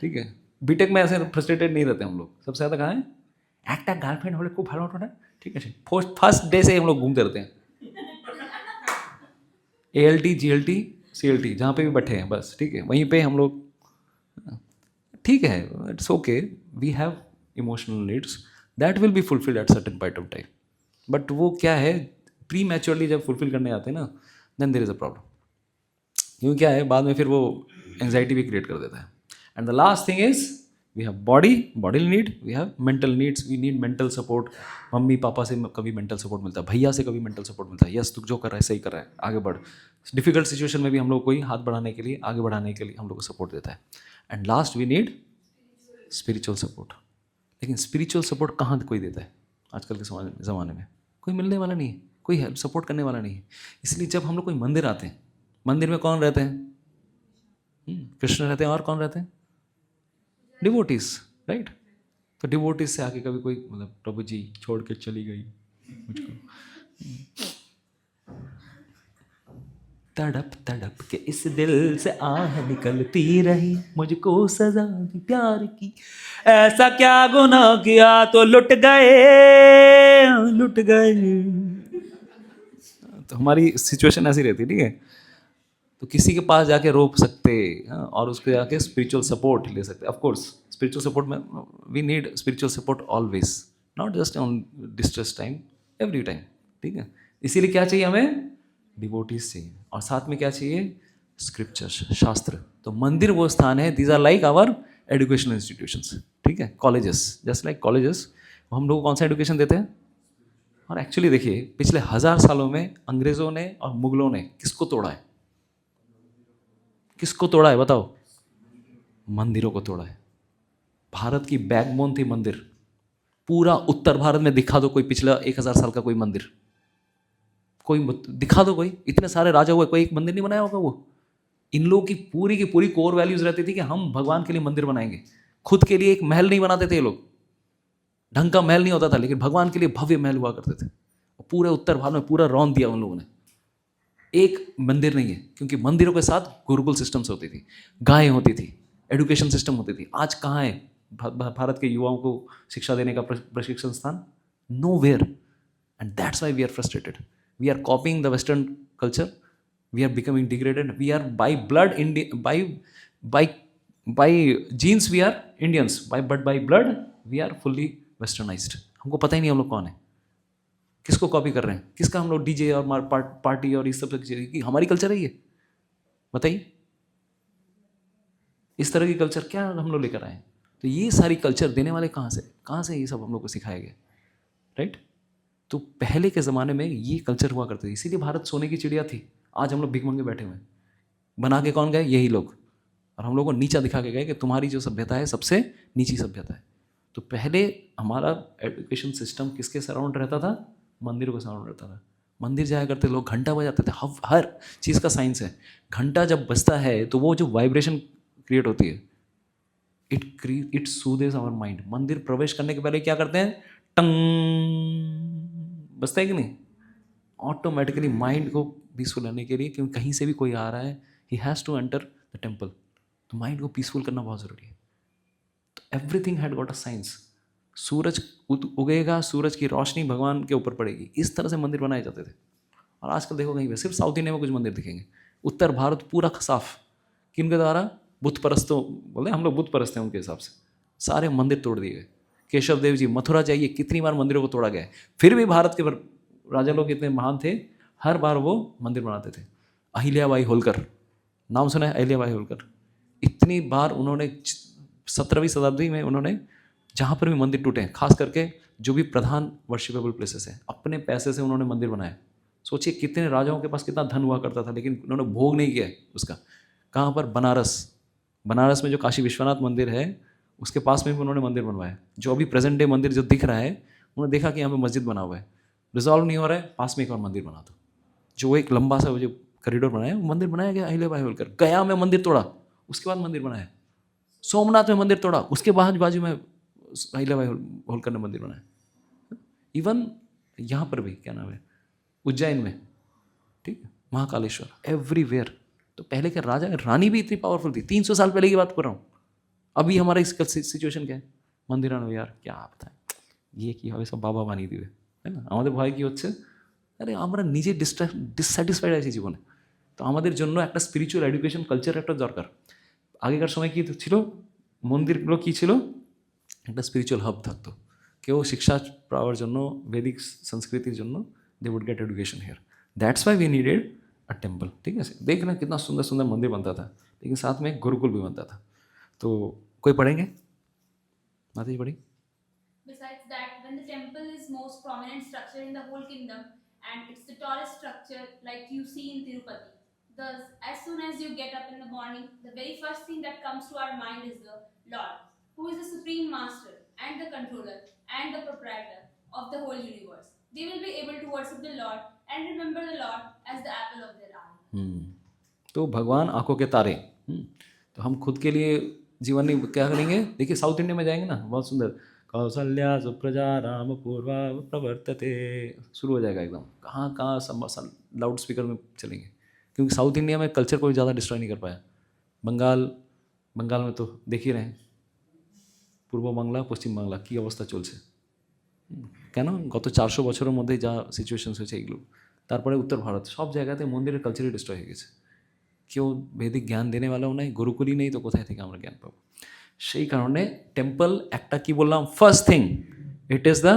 ठीक है। बीटेक में ऐसे फ्रस्ट्रेटेड नहीं रहते हम लोग। सबसे ज़्यादा कहाँ है, একটা গার্লফ্রেন্ড হলে খুব ভালো হতো না, ঠিক আছে। फर्स्ट डे से हम लोग घूमते रहते हैं, ALT GLT CLT जहाँ पे भी बैठे हैं बस, ठीक है, वहीं पे हम लोग, ठीक है, it's okay, we have emotional needs that will be fulfilled at certain point of time, but वो क्या है, प्री मैच्योरली जब फुलफिल करने आते हैं ना, then there is a problem. क्यों, क्या है, बाद में फिर वो एंजाइटी भी क्रिएट कर देता है। And the last thing is we have body need, we have mental needs, we need mental support. Mummy papa से कभी मेंटल सपोर्ट मिलता है, भैया से कभी मेंटल सपोर्ट मिलता है, यस तू जो कर रहा है सही कर रहा है, आगे बढ़। डिफिकल्ट सिचुएशन में भी हम लोग कोई हाथ बढ़ाने के लिए, आगे बढ़ाने के लिए हम लोग को सपोर्ट देता है। And last we need spiritual support. लेकिन स्पिरिचुअल सपोर्ट कहाँ कोई देता है आजकल के ज़माने में? कोई मिलने वाला नहीं है, कोई हेल्प सपोर्ट करने वाला नहीं है। इसलिए जब हम लोग कोई मंदिर आते हैं, मंदिर में कौन रहते हैं? कृष्ण रहते हैं, और कौन रहते हैं? Devotees, right. तो डिवोटीज से आके कभी कोई मतलब प्रभु जी छोड़ के चली गई मुझको, तड़प तड़प के इस दिल से आह निकलती रही, मुझको सजा दी प्यार की, ऐसा क्या गुनाह किया तो लुट गए। तो हमारी सिचुएशन ऐसी रहती है, ठीक है। तो किसी के पास जाके रो सकते, और उसके जाके स्पिरिचुअल सपोर्ट ले सकते। ऑफ कोर्स स्पिरिचुअल सपोर्ट में we need spiritual support always, not just on distress time, every time, ठीक है। इसीलिए क्या चाहिए हमें? डिवोटीज चाहिए, और साथ में क्या चाहिए? स्क्रिप्चर्स, शास्त्र। तो मंदिर वो स्थान है, these are like our educational institutions, ठीक है, कॉलेजेस, जस्ट लाइक कॉलेजेस। हम लोग कौन सा एजुकेशन देते हैं? और एक्चुअली देखिए, पिछले 1000 सालों में अंग्रेजों ने और मुगलों ने किसको तोड़ा है? किसको तोड़ा है बताओ? मंदिरों को तोड़ा है। भारत की बैकबोन थी मंदिर। पूरा उत्तर भारत में दिखा दो कोई पिछला 1000 साल का कोई मंदिर, कोई दिखा दो, कोई इतने सारे राजा हुए, कोई एक मंदिर नहीं बनाया होगा वो। इन लोगों की पूरी कोर वैल्यूज रहती थी कि हम भगवान के लिए मंदिर बनाएंगे। खुद के लिए एक महल नहीं बनाते थे ये लोग, ढंग का महल नहीं होता था, लेकिन भगवान के लिए भव्य महल हुआ करते थे। पूरे उत्तर भारत में पूरा रौंद दिया उन लोगों ने। एक मंदिर नहीं है, क्योंकि मंदिरों के साथ गुरुकुल सिस्टम्स होती थी, गायें होती थी, एजुकेशन सिस्टम होती थी। आज कहाँ है भारत के युवाओं को शिक्षा देने का प्रशिक्षण स्थान? Nowhere. And that's why we are frustrated. We are copying the western culture, we are becoming degraded, we are by blood Indian, by genes we are Indians, but by blood we are fully westernised. हमको पता ही नहीं हम लोग कौन है, किसको copy कर रहे हैं, किसका हम लोग डीजे और पार्टी और इस सब की हमारी कल्चर है ये? बताइए, इस तरह की कल्चर क्या हम लोग लेकर आए? तो ये सारी कल्चर देने वाले कहाँ से ये सब हम लोग को सिखाया गया, राइट। तो पहले के ज़माने में ये कल्चर हुआ करते थे, इसीलिए भारत सोने की चिड़िया थी। आज हम लोग भिखमंगे बैठे हुए हैं। बना के कौन गए? यही लोग। और हम लोग को नीचा दिखा के गए कि तुम्हारी जो सभ्यता है सबसे नीची सभ्यता है। तो पहले हमारा एजुकेशन सिस्टम किसके सराउंड रहता था? मंदिरों के सराउंड रहता था। मंदिर जाया करते लोग, घंटा बजाते थे। हर चीज़ का साइंस है। घंटा जब बजता है तो वो जो वाइब्रेशन क्रिएट होती है, इट सूदेस आवर माइंड। मंदिर प्रवेश करने के पहले क्या करते हैं? टंग बजता है कि नहीं? ऑटोमेटिकली माइंड को पीसफुल रहने के लिए, क्योंकि कहीं से भी कोई आ रहा है, he has to enter the temple. तो माइंड को पीसफुल करना बहुत ज़रूरी है। तो everything had got a science. सूरज उगेगा, सूरज की रोशनी भगवान के ऊपर पड़ेगी, इस तरह से मंदिर बनाए जाते थे। और आजकल देखो कहीं पे सिर्फ साउथ इंडिया में कुछ मंदिर दिखेंगे, उत्तर भारत पूरा साफ। किन के द्वारा? बुत परस्तों, बोले हम लोग बुत परस्त हैं उनके हिसाब से। सारे मंदिर तोड़ दिए गए। केशव देव जी मथुरा जाइए, कितनी बार मंदिरों को तोड़ा गया है, फिर भी भारत के राजा लोग इतने महान थे, हर बार वो मंदिर बनाते थे। अहिल्याबाई होलकर, नाम सुना है? अहिल्याबाई होलकर, इतनी बार उन्होंने 17वीं शताब्दी में उन्होंने जहाँ पर भी मंदिर टूटे हैं, खास करके जो भी प्रधान वर्शिपेबल प्लेसेस हैं, अपने पैसे से उन्होंने मंदिर बनाए। सोचिए कितने राजाओं के पास कितना धन हुआ करता था, लेकिन उन्होंने भोग नहीं किया उसका। कहाँ पर? बनारस में जो काशी विश्वनाथ मंदिर है, उसके पास में भी उन्होंने मंदिर बनवाया। जो अभी प्रेजेंट डे मंदिर जो दिख रहा है, उन्होंने देखा कि यहाँ पे मस्जिद बना हुआ है, रिजॉल्व नहीं हो रहा है, पास में एक और मंदिर बना दो। जो एक लंबा सा जो कॉरिडोर बनाया, वो मंदिर बनाया गया अहिल्याबाई होलकर। गया में मंदिर तोड़ा, उसके बाद मंदिर बनाया। सोमनाथ में मंदिर तोड़ा, उसके बाद बाजू में अहिल्याबाई होलकर ने मंदिर बनाया। इवन यहाँ पर भी क्या नाम है, उज्जैन में, ठीक है, महाकालेश्वर, एवरीवेयर। तो पहले के राजा रानी भी इतनी पावरफुल थी, 300 साल पहले की बात कर रहा हूँ। अभी हमारा इसका सिचुएशन क्या है, मंदिरानो यार क्या बताएं, ये কি হবে সব বাবা বানিয়ে দিবে, তাই না? আমাদের ভয় কি হচ্ছে, আরে আমরা নিজে ডিসস্যাটিসফাইড আছি জীবনে। তো আমাদের জন্য একটা স্পিরিচুয়াল এডুকেশন কালচার একটা দরকার। আগেকার সময় কি ছিল, মন্দিরগুলো কি ছিল, একটা স্পিরিচুয়াল হাব থাকতো। কেউ শিক্ষা পাওয়ার জন্য, वैदिक संस्कृतिर জন্য they would get education here. That's why we needed a temple. ठीक है, देखना कितना सुंदर सुंदर मंदिर बनता था, लेकिन साथ में एक गुरुकुल भी बनता था। तो कोई पढ़ेंगे, माता जी पढ़ी। Besides that, when the temple is most prominent structure in the whole kingdom and it's the tallest structure like you see in Tirupati. Thus, as soon as you get up in the morning, the very first thing that comes to our mind is the Lord, who is the supreme master and the controller and the proprietor of the whole universe. They will be able to worship the Lord and remember the Lord as the apple of their eye. तो भगवान आंखों के तारे। तो हम खुद के लिए जीवन नहीं क्या करेंगे, देखिए साउथ इंडिया में जाएंगे ना, बहुत सुंदर, कौशल्या सुप्रजा राम पूर्वा प्रवर्तते, शुरू हो जाएगा एकदम, कहाँ कहाँ लाउड स्पीकर में चलेंगे, क्योंकि साउथ इंडिया में कल्चर को ज़्यादा डिस्ट्रॉय नहीं कर पाया। बंगाल में तो देख ही रहे हैं, পূর্ব বাংলা পশ্চিম বাংলা কী অবস্থা চলছে, কেন গত 400 বছরের মধ্যে যা সিচুয়েশনস হয়েছে এগুলো। তারপরে উত্তর ভারত, সব জায়গাতে মন্দিরের কালচারই ডিস্ট্রয় হয়ে গেছে। কেউ ভেদিক জ্ঞান দেনে वालाও নাই, গুরুকুলই নেই, তো কোথায় থেকে আমরা জ্ঞান পাবো? সেই কারণে টেম্পল একটা কি বললাম, first thing it is the,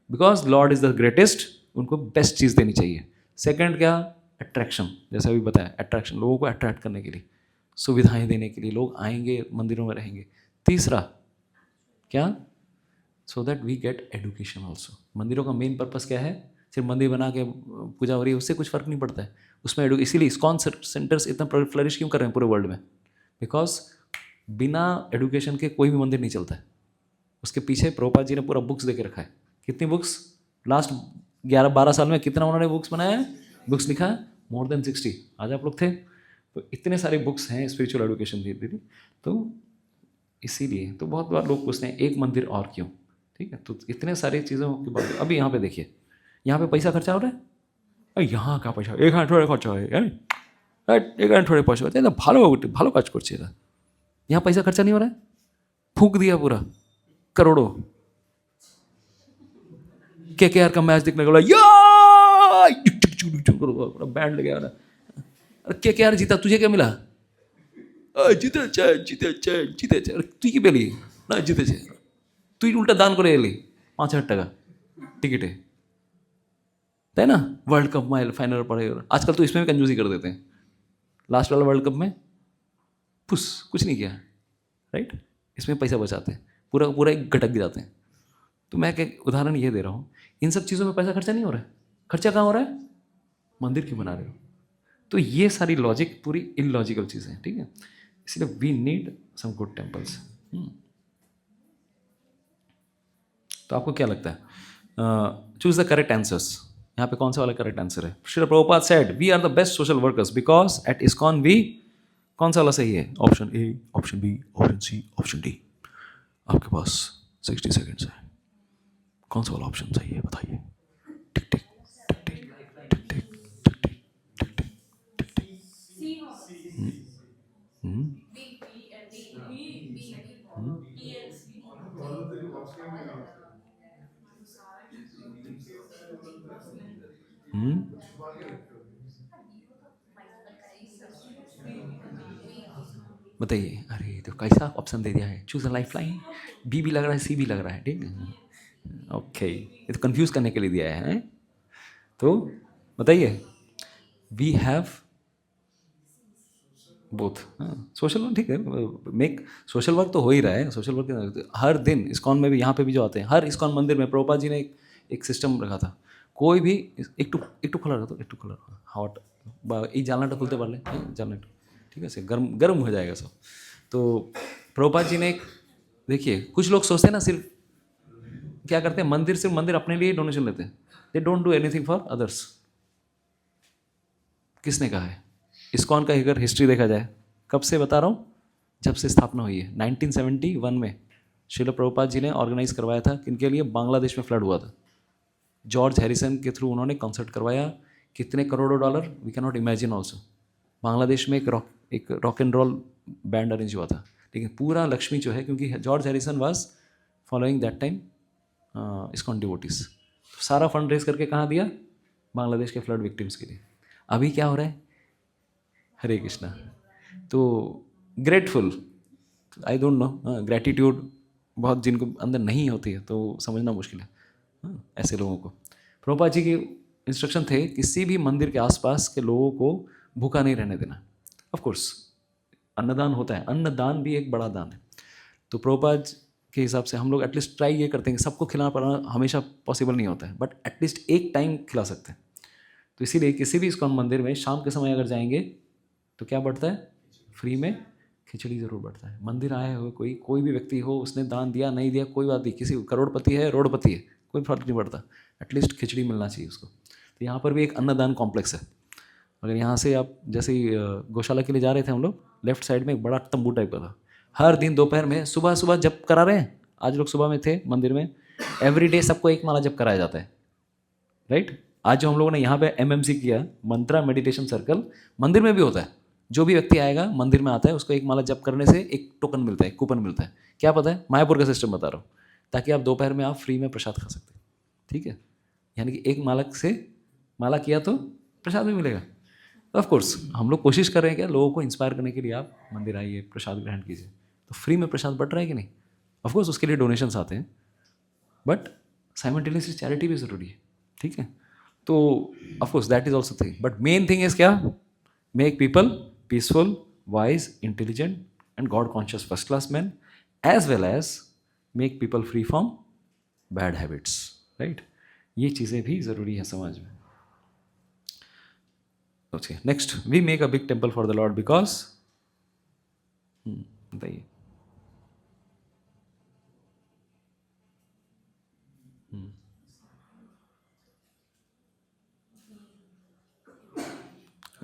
because Lord is the greatest, उनको बेस्ट चीज़ देनी चाहिए। सेकंड क्या, अट्रैक्शन, जैसे अभी बताया, अट्रैक्शन, लोगों को अट्रैक्ट करने के लिए, सुविधाएं देने के लिए, लोग आएंगे मंदिरों में रहेंगे। तीसरा क्या, so that we get education also. मंदिरों का मेन पर्पस क्या है, सिर्फ मंदिर बना के पूजा हो रही है उससे कुछ फ़र्क नहीं पड़ता है उसमें। इसीलिए इस्कॉन सेंटर्स इतना फ्लरिश क्यों कर रहे हैं पूरे वर्ल्ड में, बिकॉज बिना एडुकेशन के कोई भी मंदिर नहीं चलता है। उसके पीछे प्रभुपाद जी ने पूरा बुक्स दे के रखा है। कितनी बुक्स, लास्ट 11-12 साल में कितना उन्होंने बुक्स बनाया है, बुक्स लिखा है, मोर देन 60। आज आप लोग थे, तो इतने सारे बुक्स हैं स्पिरिचुअल एडुकेशन दीदी। तो इसीलिए तो बहुत बार लोग पूछते हैं एक मंदिर और क्यों, ठीक है। तो इतने सारी चीज़ों के बाद अभी यहाँ पे देखिए, यहाँ पे पैसा खर्चा हो रहा है, अरे यहाँ का पैसा एक थोड़े खर्चा হয়, एक थोड़े पैसा होते हैं, ভালো কাজ করছে এরা। यहाँ पैसा खर्चा नहीं हो रहा है, फूंक दिया पूरा करोड़ों। KKR का मैच देखने को बोला पूरा बैंड लगे वाला, अरे KKR जीता, तुझे क्या मिला? জিতেছে, তুই কি পেলি? না জিতেছে, তুই উল্টা দান করে এলি 5,000 টাকা टिकटे, है ना। वर्ल्ड कप में फाइनल पड़े, आजकल तो इसमें भी कंजूसी कर देते हैं। लास्ट वाला वर्ल्ड कप में कुछ नहीं किया, राइट, इसमें पैसा बचाते हैं, पूरा एक घटक गिराते हैं। तो मैं क्या उदाहरण ये दे रहा हूँ, इन सब चीज़ों में पैसा खर्चा नहीं हो रहा है, खर्चा कहाँ हो रहा है, मंदिर क्यों बना रहे हो? तो ये सारी लॉजिक पूरी इलॉजिकल चीज़ें हैं, ठीक है। इसलिए we need some good temples. तो आपको क्या लगता है, चूज द करेक्ट आंसर्स। यहाँ पे कौन सा वाला करेक्ट आंसर है? Srila Prabhupada said we are the best social workers because at ISKCON we, कौन सा वाला सही है? Option A, option B, option C, option D. आपके पास 60 सेकेंड्स है, कौन सा वाला ऑप्शन सही है बताइए। टिक टिक टिक टिक टिक टिक टिक टिक टिक टिक टिक टिक। बताइए। अरे तो कैसा ऑप्शन दे दिया है, choose a lifeline. B भी लग रहा है, सी भी लग रहा है, ठीक है, ओके। ये तो कंफ्यूज करने के लिए दिया है। तो बताइए, we have both. Social work, ठीक है, मेक सोशल वर्क तो हो ही रहा है। सोशल वर्क हर दिन इस्कॉन में भी, यहाँ पे भी जो आते हैं, हर इस्कॉन मंदिर में प्रभुपाद जी ने एक सिस्टम रखा था। कोई भी একটু খোলা रहता, একটু খোলা हॉट বা এই জানলাটা খুলতে পারলে, জানলাটা ठीक है, गर्म हो जाएगा सब। तो प्रभुपाद जी ने देखिए, कुछ लोग सोचते हैं ना, सिर्फ क्या करते हैं, सिर्फ मंदिर अपने लिए डोनेशन लेते हैं, they don't do anything for others. किसने कहा है? इस्कॉन का अगर हिस्ट्री देखा जाए, कब से बता रहा हूँ, जब से स्थापना हुई है 1971 में, श्रील प्रभुपाद जी ने ऑर्गेनाइज करवाया था किनके लिए? बांग्लादेश में फ्लड हुआ था, जॉर्ज हैरिसन के थ्रू उन्होंने कॉन्सर्ट करवाया, कितने करोड़ों dollar, we can not imagine also. Bangladesh में एक rock and roll band arrange हुआ था, लेकिन पूरा लक्ष्मी जो है, क्योंकि George Harrison was following that time ISKCON devotees, सारा फंड रेज करके कहाँ दिया? बांग्लादेश के फ्लड विक्टिम्स के लिए। अभी क्या हो रहा है? हरे कृष्णा। तो grateful, I don't know, gratitude बहुत जिनको अंदर नहीं होती है तो समझना मुश्किल है ऐसे लोगों को। प्रभुपाद जी के इंस्ट्रक्शन थे किसी भी मंदिर के आसपास के लोगों को भूखा नहीं रहने देना। ऑफ कोर्स अन्नदान होता है, अन्नदान भी एक बड़ा दान है। तो प्रभुपाद के हिसाब से हम लोग एटलीस्ट ट्राई ये करते हैं कि सबको खिलाना पाना हमेशा पॉसिबल नहीं होता है, बट एटलीस्ट एक टाइम खिला सकते हैं। तो इसीलिए किसी भी इस्कॉन मंदिर में शाम के समय अगर जाएंगे तो क्या बढ़ता है? फ्री में खिचड़ी ज़रूर बढ़ता है। मंदिर आए हो कोई भी व्यक्ति हो, उसने दान दिया नहीं दिया कोई बात नहीं, किसी करोड़पति है रोडपति है कोई फर्क नहीं पड़ता, एटलीस्ट खिचड़ी मिलना चाहिए उसको। तो यहाँ पर भी एक अन्नदान कॉम्प्लेक्स है। अगर यहाँ से आप जैसे ही गौशाला के लिए जा रहे थे हम लोग, लेफ्ट साइड में एक बड़ा तंबू टाइप का था। हर दिन दोपहर में सुबह सुबह जप करा रहे हैं, आज लोग सुबह में थे मंदिर में, एवरीडे सबको एक माला जप कराया जाता है, राइट। आज जो हम लोगों ने यहाँ पे एमएमसी किया, मंत्रा मेडिटेशन सर्कल, मंदिर में भी होता है। जो भी व्यक्ति आएगा मंदिर में आता है उसको एक माला जप करने से एक टोकन मिलता है, कूपन मिलता है। क्या पता है? मायापुर का सिस्टम बता रहा हूँ, ताकि आप दोपहर में आप फ्री में प्रसाद खा सकते हैं, ठीक है। यानी कि एक मालक से माला किया तो प्रसाद भी मिलेगा। ऑफ कोर्स हम लोग कोशिश कर रहे हैं क्या, लोगों को इंस्पायर करने के लिए आप मंदिर आइए, प्रसाद ग्रहण कीजिए। तो फ्री में प्रसाद बट रहा है कि नहीं? ऑफ कोर्स उसके लिए डोनेशंस आते हैं, बट साइमल्टेनियसली चैरिटी भी ज़रूरी है, ठीक है। तो of course that is also thing, but main thing is क्या? Make people peaceful, wise, intelligent and God conscious first class man, as well as make people free from bad habits, right. ये चीज़ें भी ज़रूरी है समाज में। Okay, next, we make a big temple for the lord because, बताइए।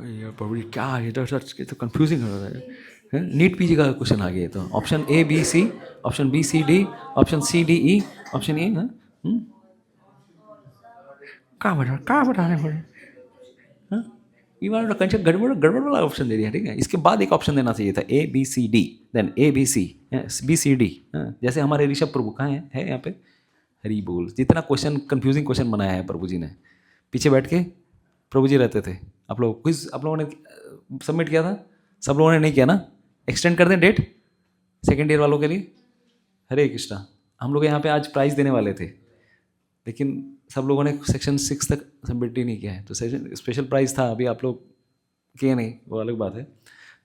यार प्रभु क्या है, तो कंफ्यूजिंग हो रहा है। नीट पीजी का क्वेश्चन आ गया, तो option A B C, option B C D, option C D E, option A कहाँ बताने पड़े? ये वाला कंसेप्ट गड़बड़ गड़बड़ वाला ऑप्शन दे दिया, ठीक है। इसके बाद एक ऑप्शन देना चाहिए था, A B C D, then A B C, B C D. जैसे हमारे ऋषभ प्रभु कहाँ है यहाँ पे? हरी बोल। जितना क्वेश्चन कंफ्यूजिंग क्वेश्चन बनाया है प्रभु जी ने, पीछे बैठ के प्रभु जी रहते थे। आप लोग क्विज आप लोगों ने सबमिट किया था? सब लोगों ने नहीं किया ना? एक्सटेंड कर दें डेट सेकेंड ईयर वालों के लिए? हरे कृष्णा। हम लोग यहाँ पे आज प्राइज़ देने वाले थे, लेकिन सब लोगों ने सेक्शन 6 तक सबमिट ही नहीं किया है, तो सेशन स्पेशल प्राइज़ था, अभी आप लोग किए नहीं, वो अलग बात है।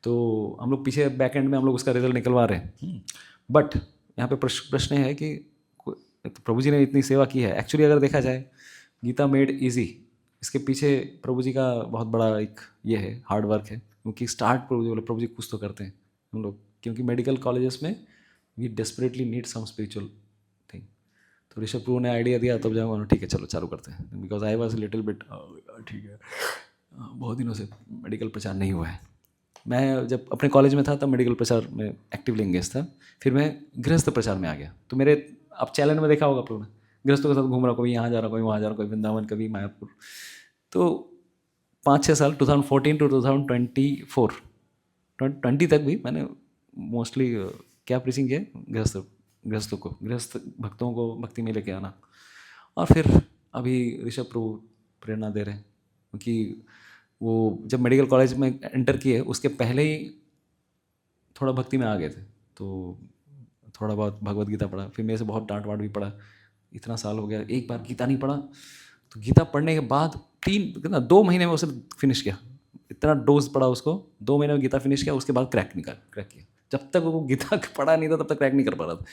तो हम लोग पीछे बैक एंड में हम लोग उसका रिजल्ट निकलवा रहे हैं। बट यहाँ पे प्रश्न है कि तो प्रभु जी ने इतनी सेवा की है, एक्चुअली अगर देखा जाए गीता मेड इजी, इसके पीछे प्रभु जी का बहुत बड़ा एक ये है, हार्ड वर्क है। क्योंकि स्टार्ट प्रभु जी कुछ तो करते हैं हम लोग, क्योंकि मेडिकल कॉलेजेस में we desperately need some spiritual thing. तो ऋषभ प्रभु ने आइडिया दिया, तब जाऊँगा ठीक है चलो चालू करते हैं, because I was little bit ठीक है, बहुत दिनों से मेडिकल प्रचार नहीं हुआ है। मैं जब अपने कॉलेज में था तब मेडिकल प्रचार में एक्टिवली एंगेज था, फिर मैं गृहस्थ प्रचार में आ गया। तो मेरे आप चैनल में देखा होगा आप लोगों ने, गृहस्थों के साथ घूम रहा, कोई यहाँ जा रहा, कोई वहाँ जा रहा, कोई वृंदावन, कभी मायापुर। तो 5-6 साल 2014 टू 2024 20 तक भी मैंने मोस्टली क्या प्रीचिंग किया? गृहस्थों को, गृहस्थ भक्तों को भक्ति में लेके आना। और फिर अभी ऋषभ प्रभु प्रेरणा दे रहे हैं, क्योंकि वो जब मेडिकल कॉलेज में एंटर किए उसके पहले ही थोड़ा भक्ति में आ गए थे, तो थोड़ा बहुत भगवत गीता पढ़ा, फिर मेरे से बहुत डांट वाट भी पड़ा। इतना साल हो गया एक बार गीता नहीं पढ़ा, तो गीता पढ़ने के बाद 2 महीने में उसे फिनिश किया, इतना डोज पड़ा उसको, 2 महीने में गीता फिनिश किया, उसके बाद क्रैक किया। जब तक वो गीता पढ़ा नहीं था तब तक क्रैक नहीं कर पा रहा था,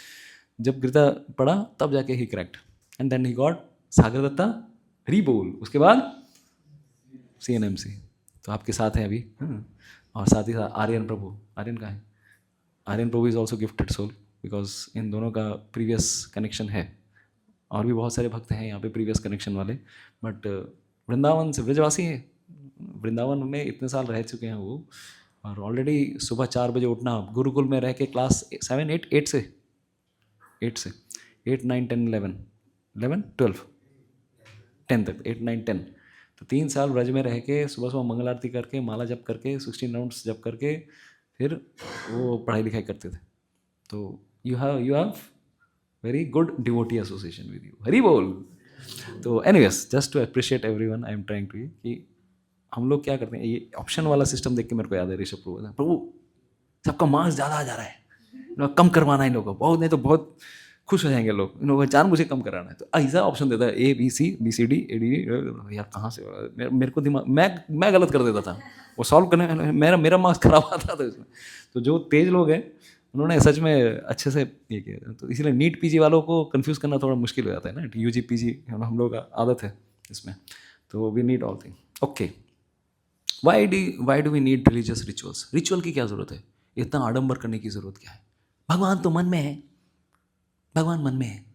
जब गीता पढ़ा तब जाके ही क्रैक्ड, एंड देन ही गॉट सागर दत्ता, हरी बोल, उसके बाद CNMC। तो आपके साथ हैं अभी। और साथ ही साथ आर्यन प्रभु, आर्यन कहाँ है? आर्यन प्रभु is also gifted soul, because इन दोनों का प्रीवियस कनेक्शन है। और भी बहुत सारे भक्त हैं यहाँ पे प्रीवियस कनेक्शन वाले, बट वृंदावन से ब्रजवासी हैं, वृंदावन में इतने साल रह चुके हैं वो। और ऑलरेडी सुबह 4 बजे उठना, गुरुकुल में रह के क्लास 7, 8 से 8 से 8, 9, 10, 11, 11, 12, 10 तक, 8, 9, 10। तो 3 साल ब्रज में रह के सुबह सुबह मंगल आरती करके माला जप करके 16 राउंड्स जप करके फिर वो पढ़ाई लिखाई करते थे। तो you have very good devotee association with you, Hari बोल। तो anyways just to appreciate everyone I am trying to कि हम लोग क्या करते हैं, ये ऑप्शन वाला सिस्टम देख के मेरे को याद है ऋषभ प्रभु, प्रभु सबका मार्क्स ज़्यादा आ जा रहा है, कम करवाना है इन लोगों को बहुत, नहीं तो बहुत खुश हो जाएंगे लोग, इन लोगों को जान मुझे कम कराना है। तो ऐसा ऑप्शन देता है ABCD AD, यार कहाँ से मेरे को दिमाग, मैं गलत कर देता था, वो सॉल्व करने में मेरा मार्क्स खराब आता था इसमें। तो जो तेज लोग हैं उन्होंने सच में अच्छे से ये किया। तो इसीलिए नीट PG वालों को कंफ्यूज करना थोड़ा मुश्किल हो जाता है ना, UG PG हम लोग का आदत है इसमें। तो we need all thing. Okay, why do we need religious rituals? Ritual की क्या ज़रूरत है? इतना आडंबर करने की ज़रूरत क्या है? भगवान तो मन में है, भगवान मन में है,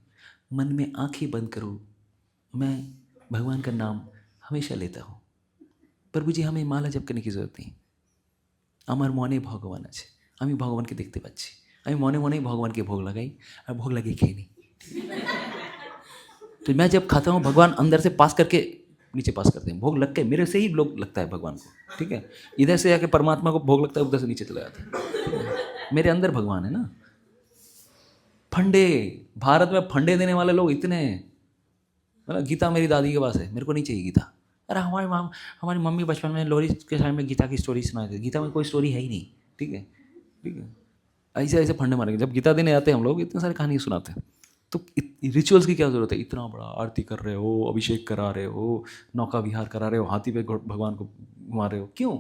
मन में आंखें बंद करो, मैं भगवान का नाम हमेशा लेता हूँ। प्रभु जी हमें माला जप करने की ज़रूरत नहीं, আমার মনে ভগবান আছে, আমি ভগবানকে দেখতে পাচ্ছি, আমি মনে মনেই ভগवानকে ভোग लगाई और भोग लगे खेई नहीं। तो मैं जब खाता हूँ भगवान अंदर से पास करके नीचे पास करते हैं, भोग लग के मेरे से ही लोग लगता है भगवान को, ठीक है। इधर से आके परमात्मा को भोग लगता है, उधर से नीचे चला जाता है। मेरे अंदर भगवान है ना। फंडे, भारत में फंडे देने वाले लोग इतने हैं, मतलब गीता मेरी दादी के पास है, मेरे को नहीं चाहिए गीता। अरे हमारी मम्मी बचपन में लोरी के टाइम में गीता की स्टोरी सुनाए थे, गीता में कोई स्टोरी है ही नहीं, ठीक है ठीक है। ऐसे ऐसे फंडे मारेंगे, जब गीता देने आते हैं हम लोग इतने सारी कहानी सुनाते हैं। तो रिचुअल्स की क्या ज़रूरत है? इतना बड़ा आरती कर रहे हो, अभिषेक करा रहे हो, नौका विहार करा रहे हो, हाथी पे भगवान को घुमा रहे हो, क्यों?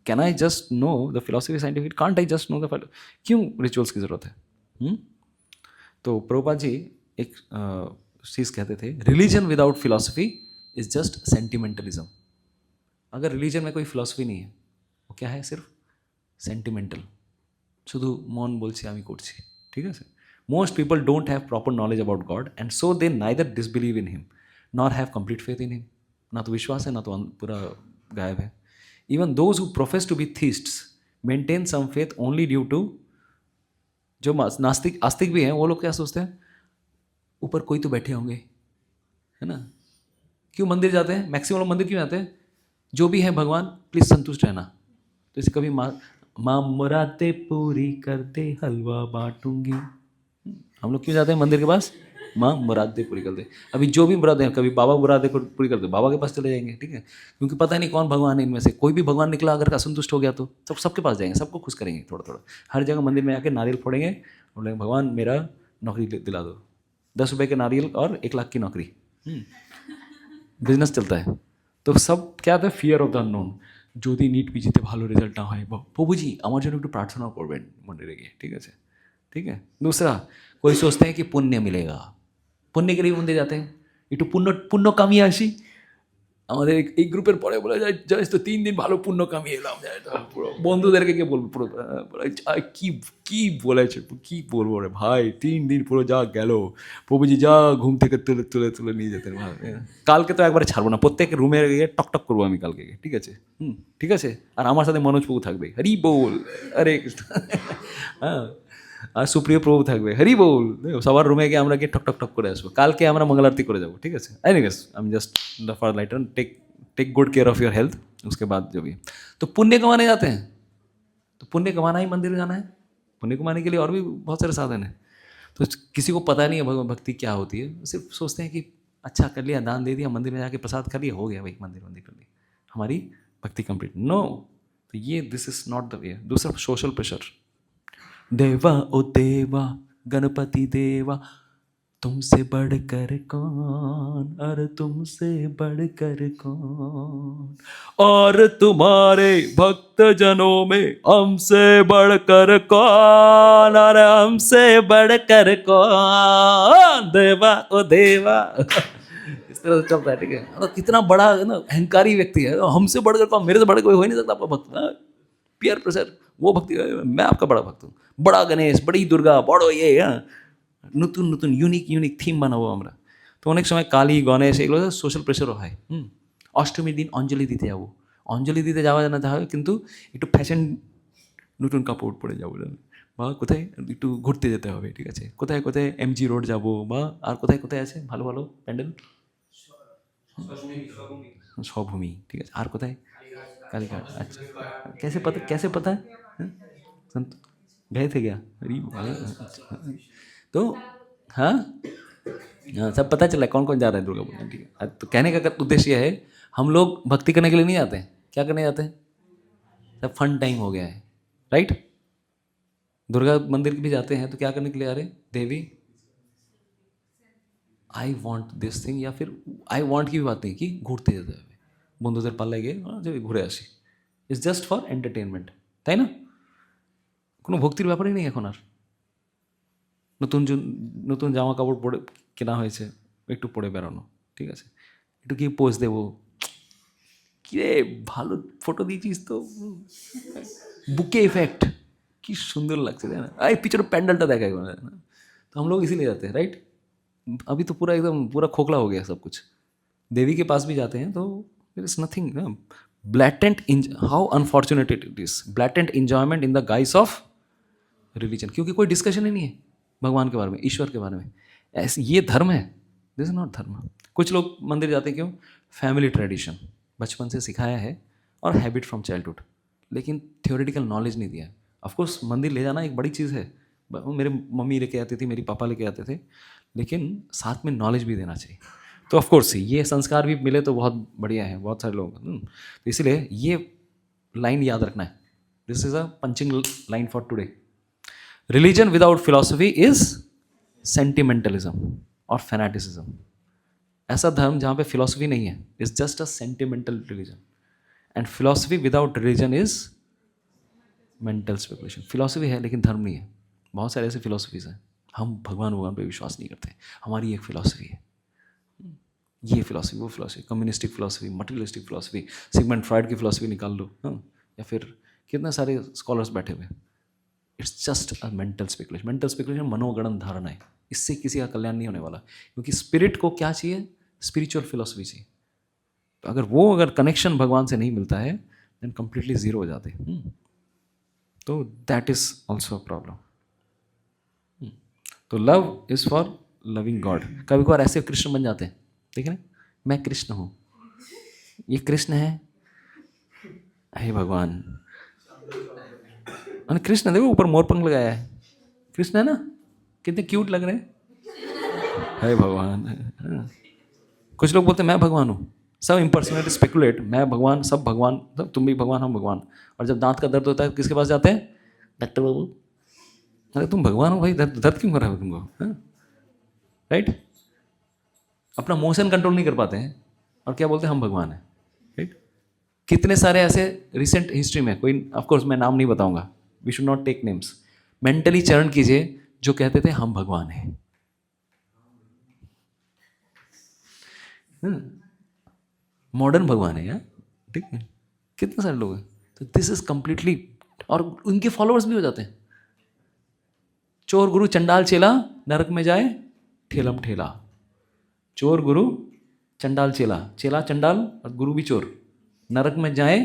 Can I just know the philosophy scientific? Can't I just know the, क्यों रिचुअल्स की ज़रूरत है? तो प्रभुपाद जी एक चीज़ कहते थे, religion without philosophy is just sentimentalism. अगर रिलीजन में कोई फिलॉसफी नहीं है, वो क्या है? सिर्फ सेंटिमेंटल, शुधु मन बोलছি আমি করছি, ঠিক আছে। Most people don't have proper knowledge about God and so they neither disbelieve in him nor have complete faith in him. ना तो विश्वास है, ना तो पूरा गायब है। Even those who profess to be theists maintain some faith only due to, जो नास्तिक आस्तिक भी हैं वो लोग क्या सोचते हैं, ऊपर कोई तो बैठे होंगे, है ना। क्यों मंदिर जाते हैं? मैक्सिमम लोग मंदिर क्यों जाते हैं? जो भी है भगवान प्लीज़ संतुष्ट रहना। तो इसे कभी माँ मुरादे पूरी करते हलवा बांटूंगी, हम लोग क्यों जाते हैं मंदिर के पास? माँ मुरादे पूरी कर दे। अभी जो भी मुरादें हैं, कभी बाबा मुरादे को पूरी कर दे, बाबा के पास चले जाएंगे, ठीक है। क्योंकि पता नहीं कौन भगवान है इनमें से, कोई भी भगवान निकला अगर असंतुष्ट हो गया तो सबके पास जाएंगे, सबको खुश करेंगे थोड़ा थोड़ा। हर जगह मंदिर में आके नारियल फोड़ेंगे, बोलेंगे भगवान मेरा नौकरी दिला दो, 10 रुपये के नारियल और 1 लाख की नौकरी, बिजनेस चलता है। तो सब क्या था? Fear of the unknown. যদি নিট পিজিতে ভালো রেজাল্ট না হয়, প্রভুজি আমার জন্য একটু প্রার্থনা করবেন মন্দিরে গিয়ে, ঠিক আছে ठीक है। दूसरा, कोई सोचते हैं कि पुण्य मिलेगा, पुण्य के लिए मंदिर जाते हैं, একটু পুণ্য কামিয়ে আসি। আমাদের এই গ্রুপের পরে বলে যায় জানিস তো 3 দিন ভালো পুণ্য কামিয়ে এলাম, পুরো বন্ধুদেরকে কে বলবো, পুরো কি কি বলেছে, কি বলবো রে ভাই, 3 দিন পুরো যা গেল, প্রভুজি যা ঘুম থেকে তুলে তুলে তুলে নিয়ে যেতেন ভাই। কালকে তো একবারে ছাড়বো না, প্রত্যেক রুমে গিয়ে টকটক করবো আমি কালকে গিয়ে, ঠিক আছে ঠিক আছে। আর আমার সাথে মনোজ প্রভু থাকবে, হরি বল, আরে হ্যাঁ, আর সুপ্রিয় প্রভু থাকবে, হরি বল। সবার রুমে গিয়ে আমরা গিয়ে টক টক করে আসবো, কালকে আমরা মঙ্গল आरती করে যাবো, ঠিক আছে। Anyways I am just for lighter, take good care of your health. उसके बाद जो भी, तो पुण्य कमाने जाते हैं, तो पुण्य कमाना ही मंदिर जाना है। पुण्य कमाने के लिए और भी बहुत सारे साधन हैं। तो किसी को पता नहीं है भक्ति क्या होती है, सिर्फ सोचते हैं कि अच्छा कर लिया, दान दे दिया, मंदिर में जाके प्रसाद कर लिया, हो गया भाई, मंदिर कर लिया, हमारी भक्ति कंप्लीट। नो, तो ये this is not the way. दूसरा, सोशल प्रेशर। देवा ओ देवा गणपति देवा, तुमसे बढ़कर कौन, अरे तुमसे बढ़कर कौन, और तुम्हारे भक्त जनों में हमसे बढ़कर कौन, अरे हमसे बढ़कर कौन, देवा ओ देवा। इस तरह से चलता है, ठीक है। तो कितना बड़ा ना अहंकारी व्यक्ति है, हमसे बढ़कर कौन, मेरे से बढ़कर कोई हो ही नहीं सकता आपका भक्त। पियर प्रेशर, वो भक्ति, मैं आपका बड़ा भक्त हूँ, बड़ा गणेश, बड़ी दुर्गा, बड़ो ये, নতুন নতুন ইউনিক থিম বানাবো আমরা। তো অনেক সময় কালী গণেশ এগুলো সোশ্যাল প্রেশারও হয়। অষ্টমীর দিন অঞ্জলি দিতে যাবো, অঞ্জলি দিতে যাওয়া না যাওয়া, কিন্তু একটু ফ্যাশন নতুন কাপড় পরে যাবো, বা কোথায় একটু ঘুরতে যেতে হবে, ঠিক আছে, কোথায় কোথায় এমজি রোড যাবো, বা আর কোথায় কোথায় আছে ভালো ভালো প্যান্ডেল, स्वभूमि, ठीक है, और कोথায় कालीघाट, अच्छा, कैसे पता है? हाँ? संत गए थे क्या? अरे भाई, अच्छा, तो हाँ हाँ, सब पता चला कौन कौन जा रहा है दुर्गा पूजा, ठीक है। तो कहने का उद्देश्य है, हम लोग भक्ति करने के लिए नहीं जाते हैं, क्या करने जाते हैं? सब फन टाइम हो गया है, राइट। दुर्गा मंदिर भी जाते हैं तो क्या करने के लिए आ रहे हैं? देवी आई वॉन्ट दिस थिंग, या फिर आई वॉन्ट की भी बात नहीं की, ঘুরতে যেতে হবে, বন্ধুদের পাল্লায় গিয়ে যে ঘুরে আসি, ইটস জাস্ট ফর এন্টারটেনমেন্ট, তাই না? কোনো ভক্তির ব্যাপারই নেই এখন আর। নতুন নতুন জামা কাপড় পরে কেনা হয়েছে, একটু পরে বেরোনো, ঠিক আছে, একটু কি পোজ দেবো, কিরে ভালো ফটো দিয়েছিস তো, বুকে इफेक्ट, কি সুন্দর লাগছে, তাই না? এই পিছনে প্যান্ডেলটা দেখা একবার, तो हम लोग इसीलिए जाते हैं, राइट। अभी तो पूरा एकदम पूरा खोखला हो गया सब कुछ। देवी के पास भी जाते हैं तो there is nothing, blatant, how unfortunate it is, blatant enjoyment in the guise of religion, क्योंकि कोई डिस्कशन ही नहीं है भगवान के बारे में, ईश्वर के बारे में। ऐसे ये धर्म है, दिस इज नॉट धर्म। कुछ लोग मंदिर जाते हैं क्यों? फैमिली ट्रेडिशन, बचपन से सिखाया है, और हैबिट फ्रॉम चाइल्डहुड, लेकिन थियोरेटिकल नॉलेज नहीं दिया है। ऑफकोर्स मंदिर ले जाना एक बड़ी चीज़ है, मेरे मम्मी लेके आती थी, मेरी पापा लेके आते थे, लेकिन साथ में नॉलेज भी देना चाहिए। तो ऑफकोर्स ये संस्कार भी मिले तो बहुत बढ़िया है, बहुत सारे लोग, तो इसीलिए ये लाइन याद रखना है, this is a punching line for today. Religion without philosophy is sentimentalism और फैनाटिसिज्म। ऐसा धर्म जहाँ पे फिलॉसफी नहीं है is just a sentimental religion, and philosophy without religion is mental speculation. Philosophy है लेकिन धर्म नहीं है। बहुत सारे ऐसे फिलॉसफीज हैं, हम भगवान पे विश्वास नहीं करते, हमारी एक फिलॉसफी है, ये फिलॉसफी वो philosophy, communistic philosophy, materialistic philosophy, Sigmund Freud की फिलॉसफी निकाल लो, हाँ, या फिर कितने सारे स्कॉलर्स बैठे हुए। It's just a mental speculation. Mental speculation मनोगणन धारणा है, इससे किसी का कल्याण नहीं होने वाला, क्योंकि स्पिरिट को क्या चाहिए? स्पिरिचुअल फिलॉसफी चाहिए। तो अगर कनेक्शन भगवान से नहीं मिलता है देन कंप्लीटली जीरो हो जाते हैं। तो that is also a problem. तो love is for loving God. कभी कभार ऐसे कृष्ण बन जाते हैं, ठीक है ना, मैं कृष्ण हूँ, ये कृष्ण है, हे भगवान, और कृष्ण देखो ऊपर मोरपंख लगाया है, कृष्ण है ना, कितने क्यूट लग रहे हैं, हे भगवान। कुछ लोग बोलते हैं मैं भगवान हूँ, सब इम्पर्सनेट स्पेकुलेट, मैं भगवान, सब भगवान, तुम भी भगवान, हम भगवान। और जब दांत का दर्द होता है किसके पास जाते हैं? डॉक्टर बाबू। अरे तुम भगवान हो भाई, दर्द क्यों कर रहा है तुमको, राइट? अपना मोशन कंट्रोल नहीं कर पाते हैं और क्या बोलते हैं हम भगवान हैं, राइट? कितने सारे ऐसे रिसेंट हिस्ट्री में, कोई ऑफकोर्स मैं नाम नहीं बताऊंगा, we should not take names, mentally चरण कीजिए, जो कहते थे हम भगवान हैं। मॉडर्न भगवान है यार, ठीक है, कितने सारे लोग हैं। तो दिस इज कंप्लीटली, और उनके फॉलोअर्स भी हो जाते हैं। चोर गुरु चंडाल चेला नरक में जाए ठेलम ठेला। चोर गुरु चंडाल चेला, चेला चंडाल और गुरु भी चोर, नरक में जाए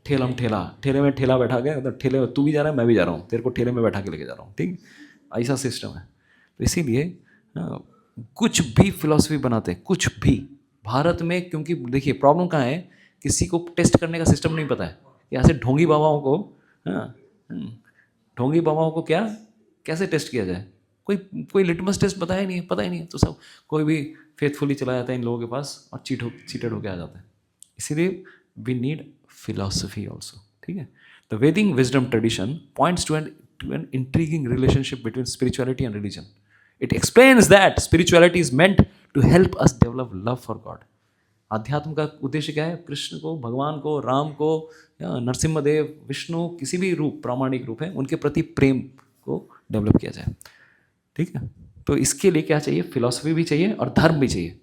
ठेलम ठेला। ठेले में ठेला बैठा गया, मतलब ठेले में तू भी जा रहा है, मैं भी जा रहा हूँ, तेरे को ठेले में बैठा के लेके जा रहा हूँ, ठीक, ऐसा सिस्टम है। तो इसीलिए कुछ भी फिलॉसफी बनाते हैं, कुछ भी भारत में, क्योंकि देखिए प्रॉब्लम कहाँ है, किसी को टेस्ट करने का सिस्टम नहीं पता है कि ऐसे ढोंगी बाबाओं को, ढोंगी बाबाओं को क्या कैसे टेस्ट किया जाए, कोई लिटमस टेस्ट पता ही नहीं है, पता ही नहीं है। तो सब कोई भी फेथफुली चला जाता है इन लोगों के पास और चीटेड होकर आ जाता है। इसीलिए वी नीड फिलॉसफी ऑल्सो, ठीक है। The Vedic wisdom tradition points to an intriguing relationship between spirituality and religion. It explains that spirituality is meant to help us develop love for God. आध्यात्म का उद्देश्य क्या है? कृष्ण को, भगवान को, राम को, नरसिम्हदेव, विष्णु, किसी भी रूप, प्रामाणिक रूप है, उनके प्रति प्रेम को डेवलप किया जाए, ठीक है। तो इसके लिए क्या चाहिए? फिलॉसफी भी चाहिए और धर्म भी चाहिए।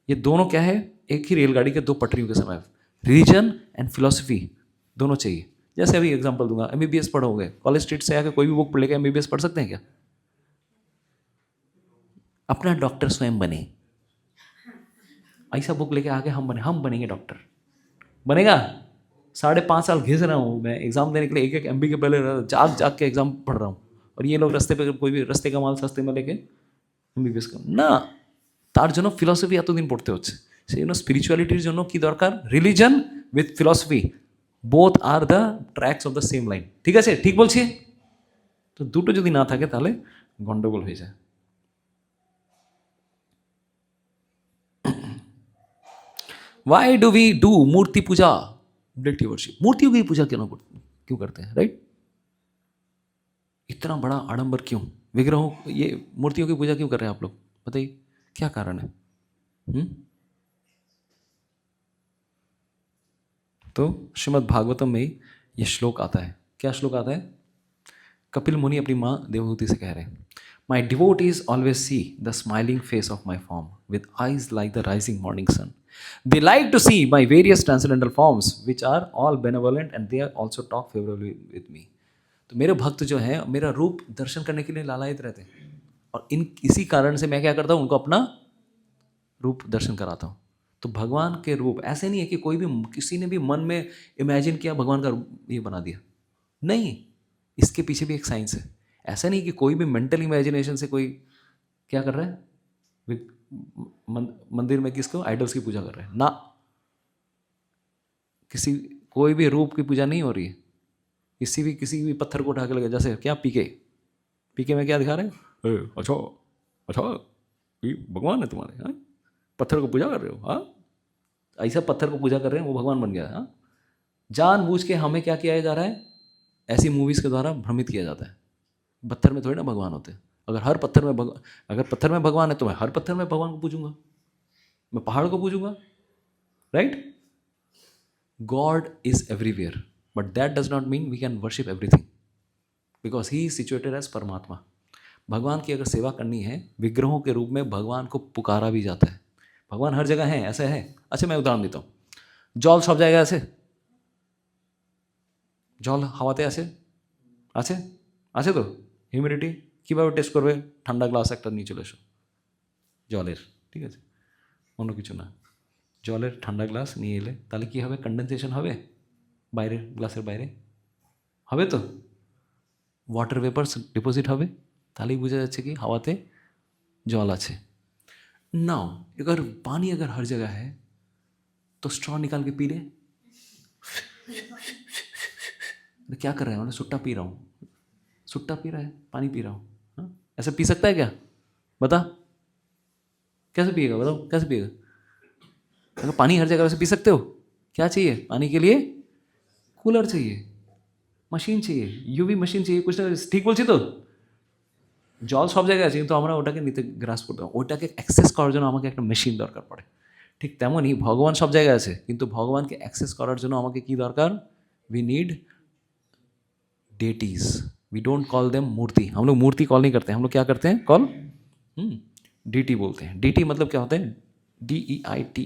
ये दोनों क्या है? एक ही रेलगाड़ी के दो पटरियों के समय, रिलीजन एंड फिलॉसफी दोनों चाहिए। जैसे अभी एग्जांपल दूंगा, एमबीबीएस पढ़ोगे, कॉलेज स्ट्रीट से आकर कोई भी बुक पढ़ लेकर एमबीबीएस पढ़ सकते हैं क्या? अपना डॉक्टर स्वयं बने, ऐसा बुक लेके आके हम बनेंगे डॉक्टर, बनेगा? 5.5 साल घिस रहा हूँ मैं एग्जाम देने के लिए, 1 MB के पहले जाग जाग के एग्जाम पढ़ रहा हूँ, और ये लोग रास्ते पे कोई भी रास्ते का माल सस्ते में लेके MBBS का না, তার জন্য ফিলসফি এতদিন পড়তে হচ্ছে। সেই জন্য স্পিরিচুয়ালিটির জন্য কি দরকার? Religion with philosophy, both are the tracks of the same line. ঠিক আছে, ঠিক বলছি তো? দুটো যদি না থাকে তাহলে গন্ডগোল হয়ে যায়। Why do we do Murthy Puja, deity worship? मूर्तियों की पूजा क्यों करते हैं, राइट? इतना बड़ा आडंबर क्यों? विग्रहों, ये मूर्तियों की पूजा क्यों कर रहे हैं आप लोग? बताइए क्या कारण है? तो श्रीमद् भागवतम में ये श्लोक आता है। क्या श्लोक आता है? कपिल मुनि अपनी माँ देवहूति से कह रहे हैं, my devotees always see the smiling face of my form with eyes like the rising morning sun. They like to see my various transcendental forms, which are all benevolent, and they also talk favorably with me. तो मेरे भक्त जो हैं मेरा रूप दर्शन करने के लिए लालायित रहते हैं, और इसी कारण से मैं क्या करता हूँ, उनको अपना रूप दर्शन कराता हूँ. तो भगवान के रूप ऐसे नहीं है कि कोई भी किसी ने भी मन में इमेजिन किया भगवान का रूप ये बना दिया, नहीं. इसके पीछे भी एक साइंस है. ऐसा नहीं कि कोई भी मेंटल इमेजिनेशन से कोई क्या कर रहा है, मंदिर में किसको आइडल्स की पूजा कर रहे हैं ना. किसी कोई भी रूप की पूजा नहीं हो रही है. किसी भी पत्थर को उठा के लगे, जैसे क्या पीके में क्या दिखा रहे हैं, अच्छा ये भगवान है तुम्हारे, हाँ पत्थर को पूजा कर रहे हो, हाँ ऐसा पत्थर को पूजा कर रहे हैं वो भगवान बन गया. हाँ जानबूझ के हमें क्या किया जा रहा है, ऐसी मूवीज़ के द्वारा भ्रमित किया जाता है. पत्थर में थोड़ी ना भगवान होते. अगर पत्थर में भगवान है तो मैं हर पत्थर में भगवान को पूजूंगा, मैं पहाड़ को पूजूंगा, right? God is everywhere, but that does not mean we can worship everything, because he is situated as परमात्मा. भगवान की अगर सेवा करनी है, विग्रहों के रूप में भगवान को पुकारा भी जाता है. भगवान हर जगह है, ऐसा है. अच्छा मैं उदाहरण देता हूँ, জল সব জায়গায় আছে, জল হাওয়াতে আছে, আছে আছে তো. হিউমিডিটি কীভাবে টেস্ট করবে? ঠান্ডা গ্লাস একটা নিয়ে চলে এসো জলের, ঠিক আছে, অন্য কিছু না, জলের ঠান্ডা গ্লাস নিয়ে এলে তাহলে কী হবে? কন্ডেনসেশন হবে বাইরে, গ্লাসের বাইরে হবে তো, ওয়াটার ভেপার্স ডিপোজিট হবে, তাহলেই বোঝা যাচ্ছে কি হাওয়াতে জল আছে. नाउ अगर पानी अगर हर जगह है तो स्ट्रॉ निकाल के पी ले. क्या कर रहा है? मैं सुट्टा पी रहा हूँ, सुट्टा पी रहा है, पानी पी रहा हूँ. हाँ ऐसे पी सकता है क्या? बता कैसे पिएगा, बताओ कैसे पिएगा? अगर पानी हर जगह वैसे पी सकते हो? क्या चाहिए पानी के लिए? कूलर चाहिए, मशीन चाहिए, यूवी मशीन चाहिए, कुछ ना. ठीक বলছি তো? জল সব জায়গায় আছে, কিন্তু আমরা ওটাকে নিতে গ্রাস করতে হবে, ওটাকে অ্যাক্সেস করার জন্য আমাকে একটা মেশিন দরকার পড়ে. ঠিক তেমনই ভগবান সব জায়গায় আছে, কিন্তু ভগবানকে অ্যাক্সেস করার জন্য আমাকে কি দরকার? We need deities. We don't call them मूर्ति. हम लोग मूर्ति कॉल नहीं करते, हम लोग क्या करते हैं? कॉल डीटी बोलते हैं. डीटी मतलब क्या होता है? DEITY,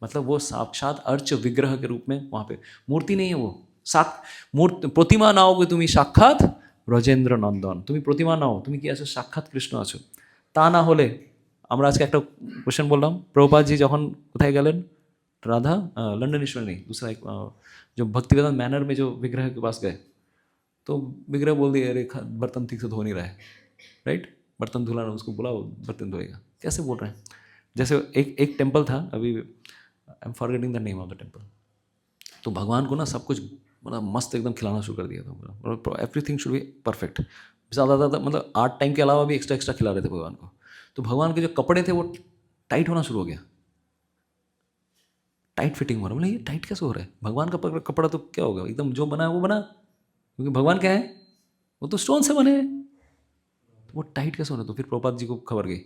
मतलब वो साक्षात अर्च विग्रह के रूप में वहाँ पे. मूर्ति नहीं है वो, प्रतिमा नाओ তুমি সাক্ষাৎ ব্রজেন্দ্র নন্দন. তুমি প্রতিমা নাও, তুমি কি আছো? সাক্ষাৎ কৃষ্ণ আছো. তা না হলে আমরা আজকে একটা কোশ্চেন বললাম, প্রভুপাদজি যখন কোথায় গেলেন, राधा लंदन ईश्वर नहीं, दूसरा एक जो भक्तिवेदांत मैनर में जो विग्रह के पास गए, तो विग्रह बोल दिया अरे बर्तन ठीक से धो नहीं रहा है, राइट? बर्तन धुला रहा, उसको बोला बर्तन धोएगा. कैसे बोल रहे हैं? जैसे एक टेम्पल था, अभी I am forgetting the name of the temple. तो भगवान को ना सब कुछ मतलब मस्त एकदम खिलाना शुरू कर दिया था, एवरीथिंग शुड बी परफेक्ट. ज़्यादा मतलब 8 टाइम के अलावा भी एक्स्ट्रा खिला रहे थे भगवान को. तो भगवान के जो कपड़े थे वो टाइट होना शुरू हो गया, टाइट फिटिंग हो रहा. बोले ये टाइट कैसे हो रहा है? भगवान का कपड़ा तो क्या होगा, एकदम जो बना है वो बना, क्योंकि भगवान क्या है, वो तो स्टोन से बने हैं, तो वो टाइट कैसे हो रहा है? तो फिर प्रभुपाद जी को खबर गई,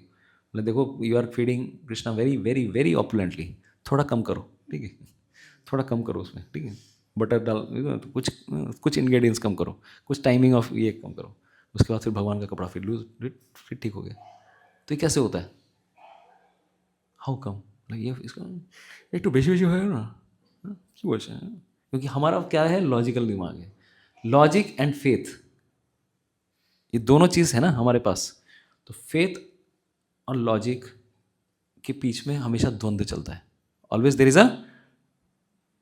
बोले देखो you are feeding Krishna very very very opulently, थोड़ा कम करो, ठीक है, थोड़ा कम करो उसमें, ठीक है, बटर डाल, कुछ इंग्रेडिएंट्स कम करो, कुछ टाइमिंग ऑफ ये कम करो. उसके बाद फिर भगवान का कपड़ा फिर लूज, फिर ठीक हो गया. तो ये कैसे होता है? How come? ये इसका एक तो बेशी है ना, क्यों बोलते हैं? क्योंकि हमारा क्या है, लॉजिकल दिमाग है. लॉजिक एंड फेथ, ये दोनों चीज़ है ना हमारे पास. तो फेथ और लॉजिक के बीच में हमेशा द्वंद्व चलता है. Always there is a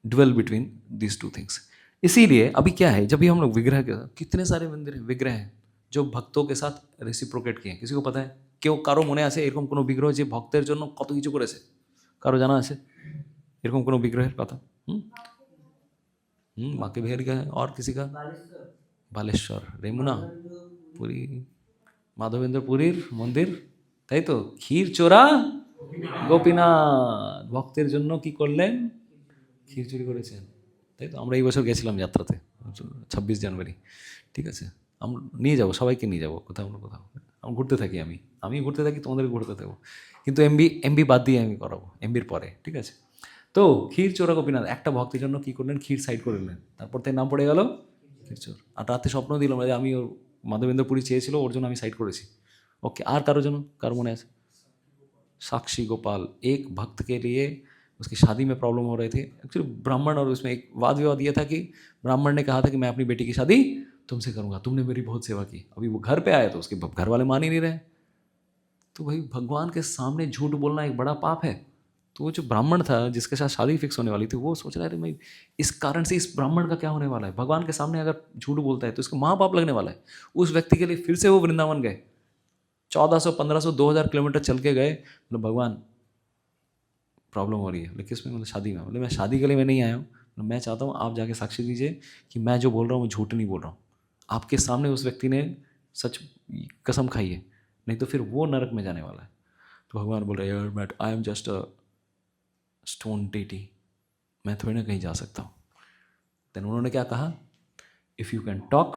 duel between this two things. इसीलिए अभी क्या है, जब भी हम लोग विग्रह के, कितने सारे मंदिर हैं, विग्रह हैं जो भक्तों के साथ रेसिप्रोकेट किए। किसी को पता है কেউ কারো মনে আছে এরকম কোনো বিগ্রহ যে ভক্তের জন্য কত কিছু করেছে? কারো জানা আছে এরকম কোনো বিগ্রহের কথা? बाकी भेड़ का है, और किसी का? बालेश्वर, रेमुना, पुरी, माधवेंद्र पुरीर मंदिर, তাই তো? ক্ষীর চোরা গোপীনাথ ভক্তের জন্য কি করলেন? ক্ষীর চুরি করেছেন, তাই তো? আমরা এই বছর গেছিলাম যাত্রাতে 26 জানুয়ারি, ঠিক আছে? আমরা নিয়ে যাবো, সবাইকে নিয়ে যাবো কোথাও না কোথাও। আমি ঘুরতে থাকি, আমি ঘুরতে থাকি, তোমাদের ঘুরতে থাকবো, কিন্তু এমবি বাদ দিয়ে আমি করাবো, এমবির পরে, ঠিক আছে? তো ক্ষীর চোরা গোপীনাথ একটা ভক্তের জন্য কী করলেন? ক্ষীর সাইড করে নিলেন, তারপর তাই নাম পড়ে গেল ক্ষীর চোর। আর রাতে স্বপ্ন দিলাম যে আমি ওর মাধবেন্দ্র পুরী চেয়েছিল, ওর জন্য আমি সাইড করেছি। ओके, আর কারোর জন্য, কার মনে আছে? साक्षी गोपाल, एक भक्त के लिए उसकी शादी में प्रॉब्लम हो रहे थे एक्चुअली, ब्राह्मण, और उसमें एक वाद विवाद ये था कि ब्राह्मण ने कहा था कि मैं अपनी बेटी की शादी तुमसे करूंगा, तुमने मेरी बहुत सेवा की। अभी वो घर पे आया तो उसके घर वाले मान ही नहीं रहे। तो भाई भगवान के सामने झूठ बोलना एक बड़ा पाप है। तो वो जो ब्राह्मण था जिसके साथ शादी फिक्स होने वाली थी, वो सोच रहा है मैं इस कारण से इस ब्राह्मण का क्या होने वाला है, भगवान के सामने अगर झूठ बोलता है तो इसका महापाप लगने वाला है। उस व्यक्ति के लिए फिर से वो वृंदावन गए, 1400, 1500, 2000 किलोमीटर चल के गए। मतलब भगवान प्रॉब्लम हो रही है, लेकिन इसमें मतलब शादी में, मतलब मैं शादी के लिए मैं नहीं आया हूँ, मैं चाहता हूँ आप जाके साक्षी दीजिए कि मैं जो बोल रहा हूँ वो झूठ नहीं बोल रहा हूँ। आपके सामने उस व्यक्ति ने सच कसम खाई है, नहीं तो फिर वो नरक में जाने वाला है। तो भगवान बोल रहे यार मैं आई am just a stone deity, मैं थोड़ी ना कहीं जा सकता हूँ। देन उन्होंने क्या कहा? If you can talk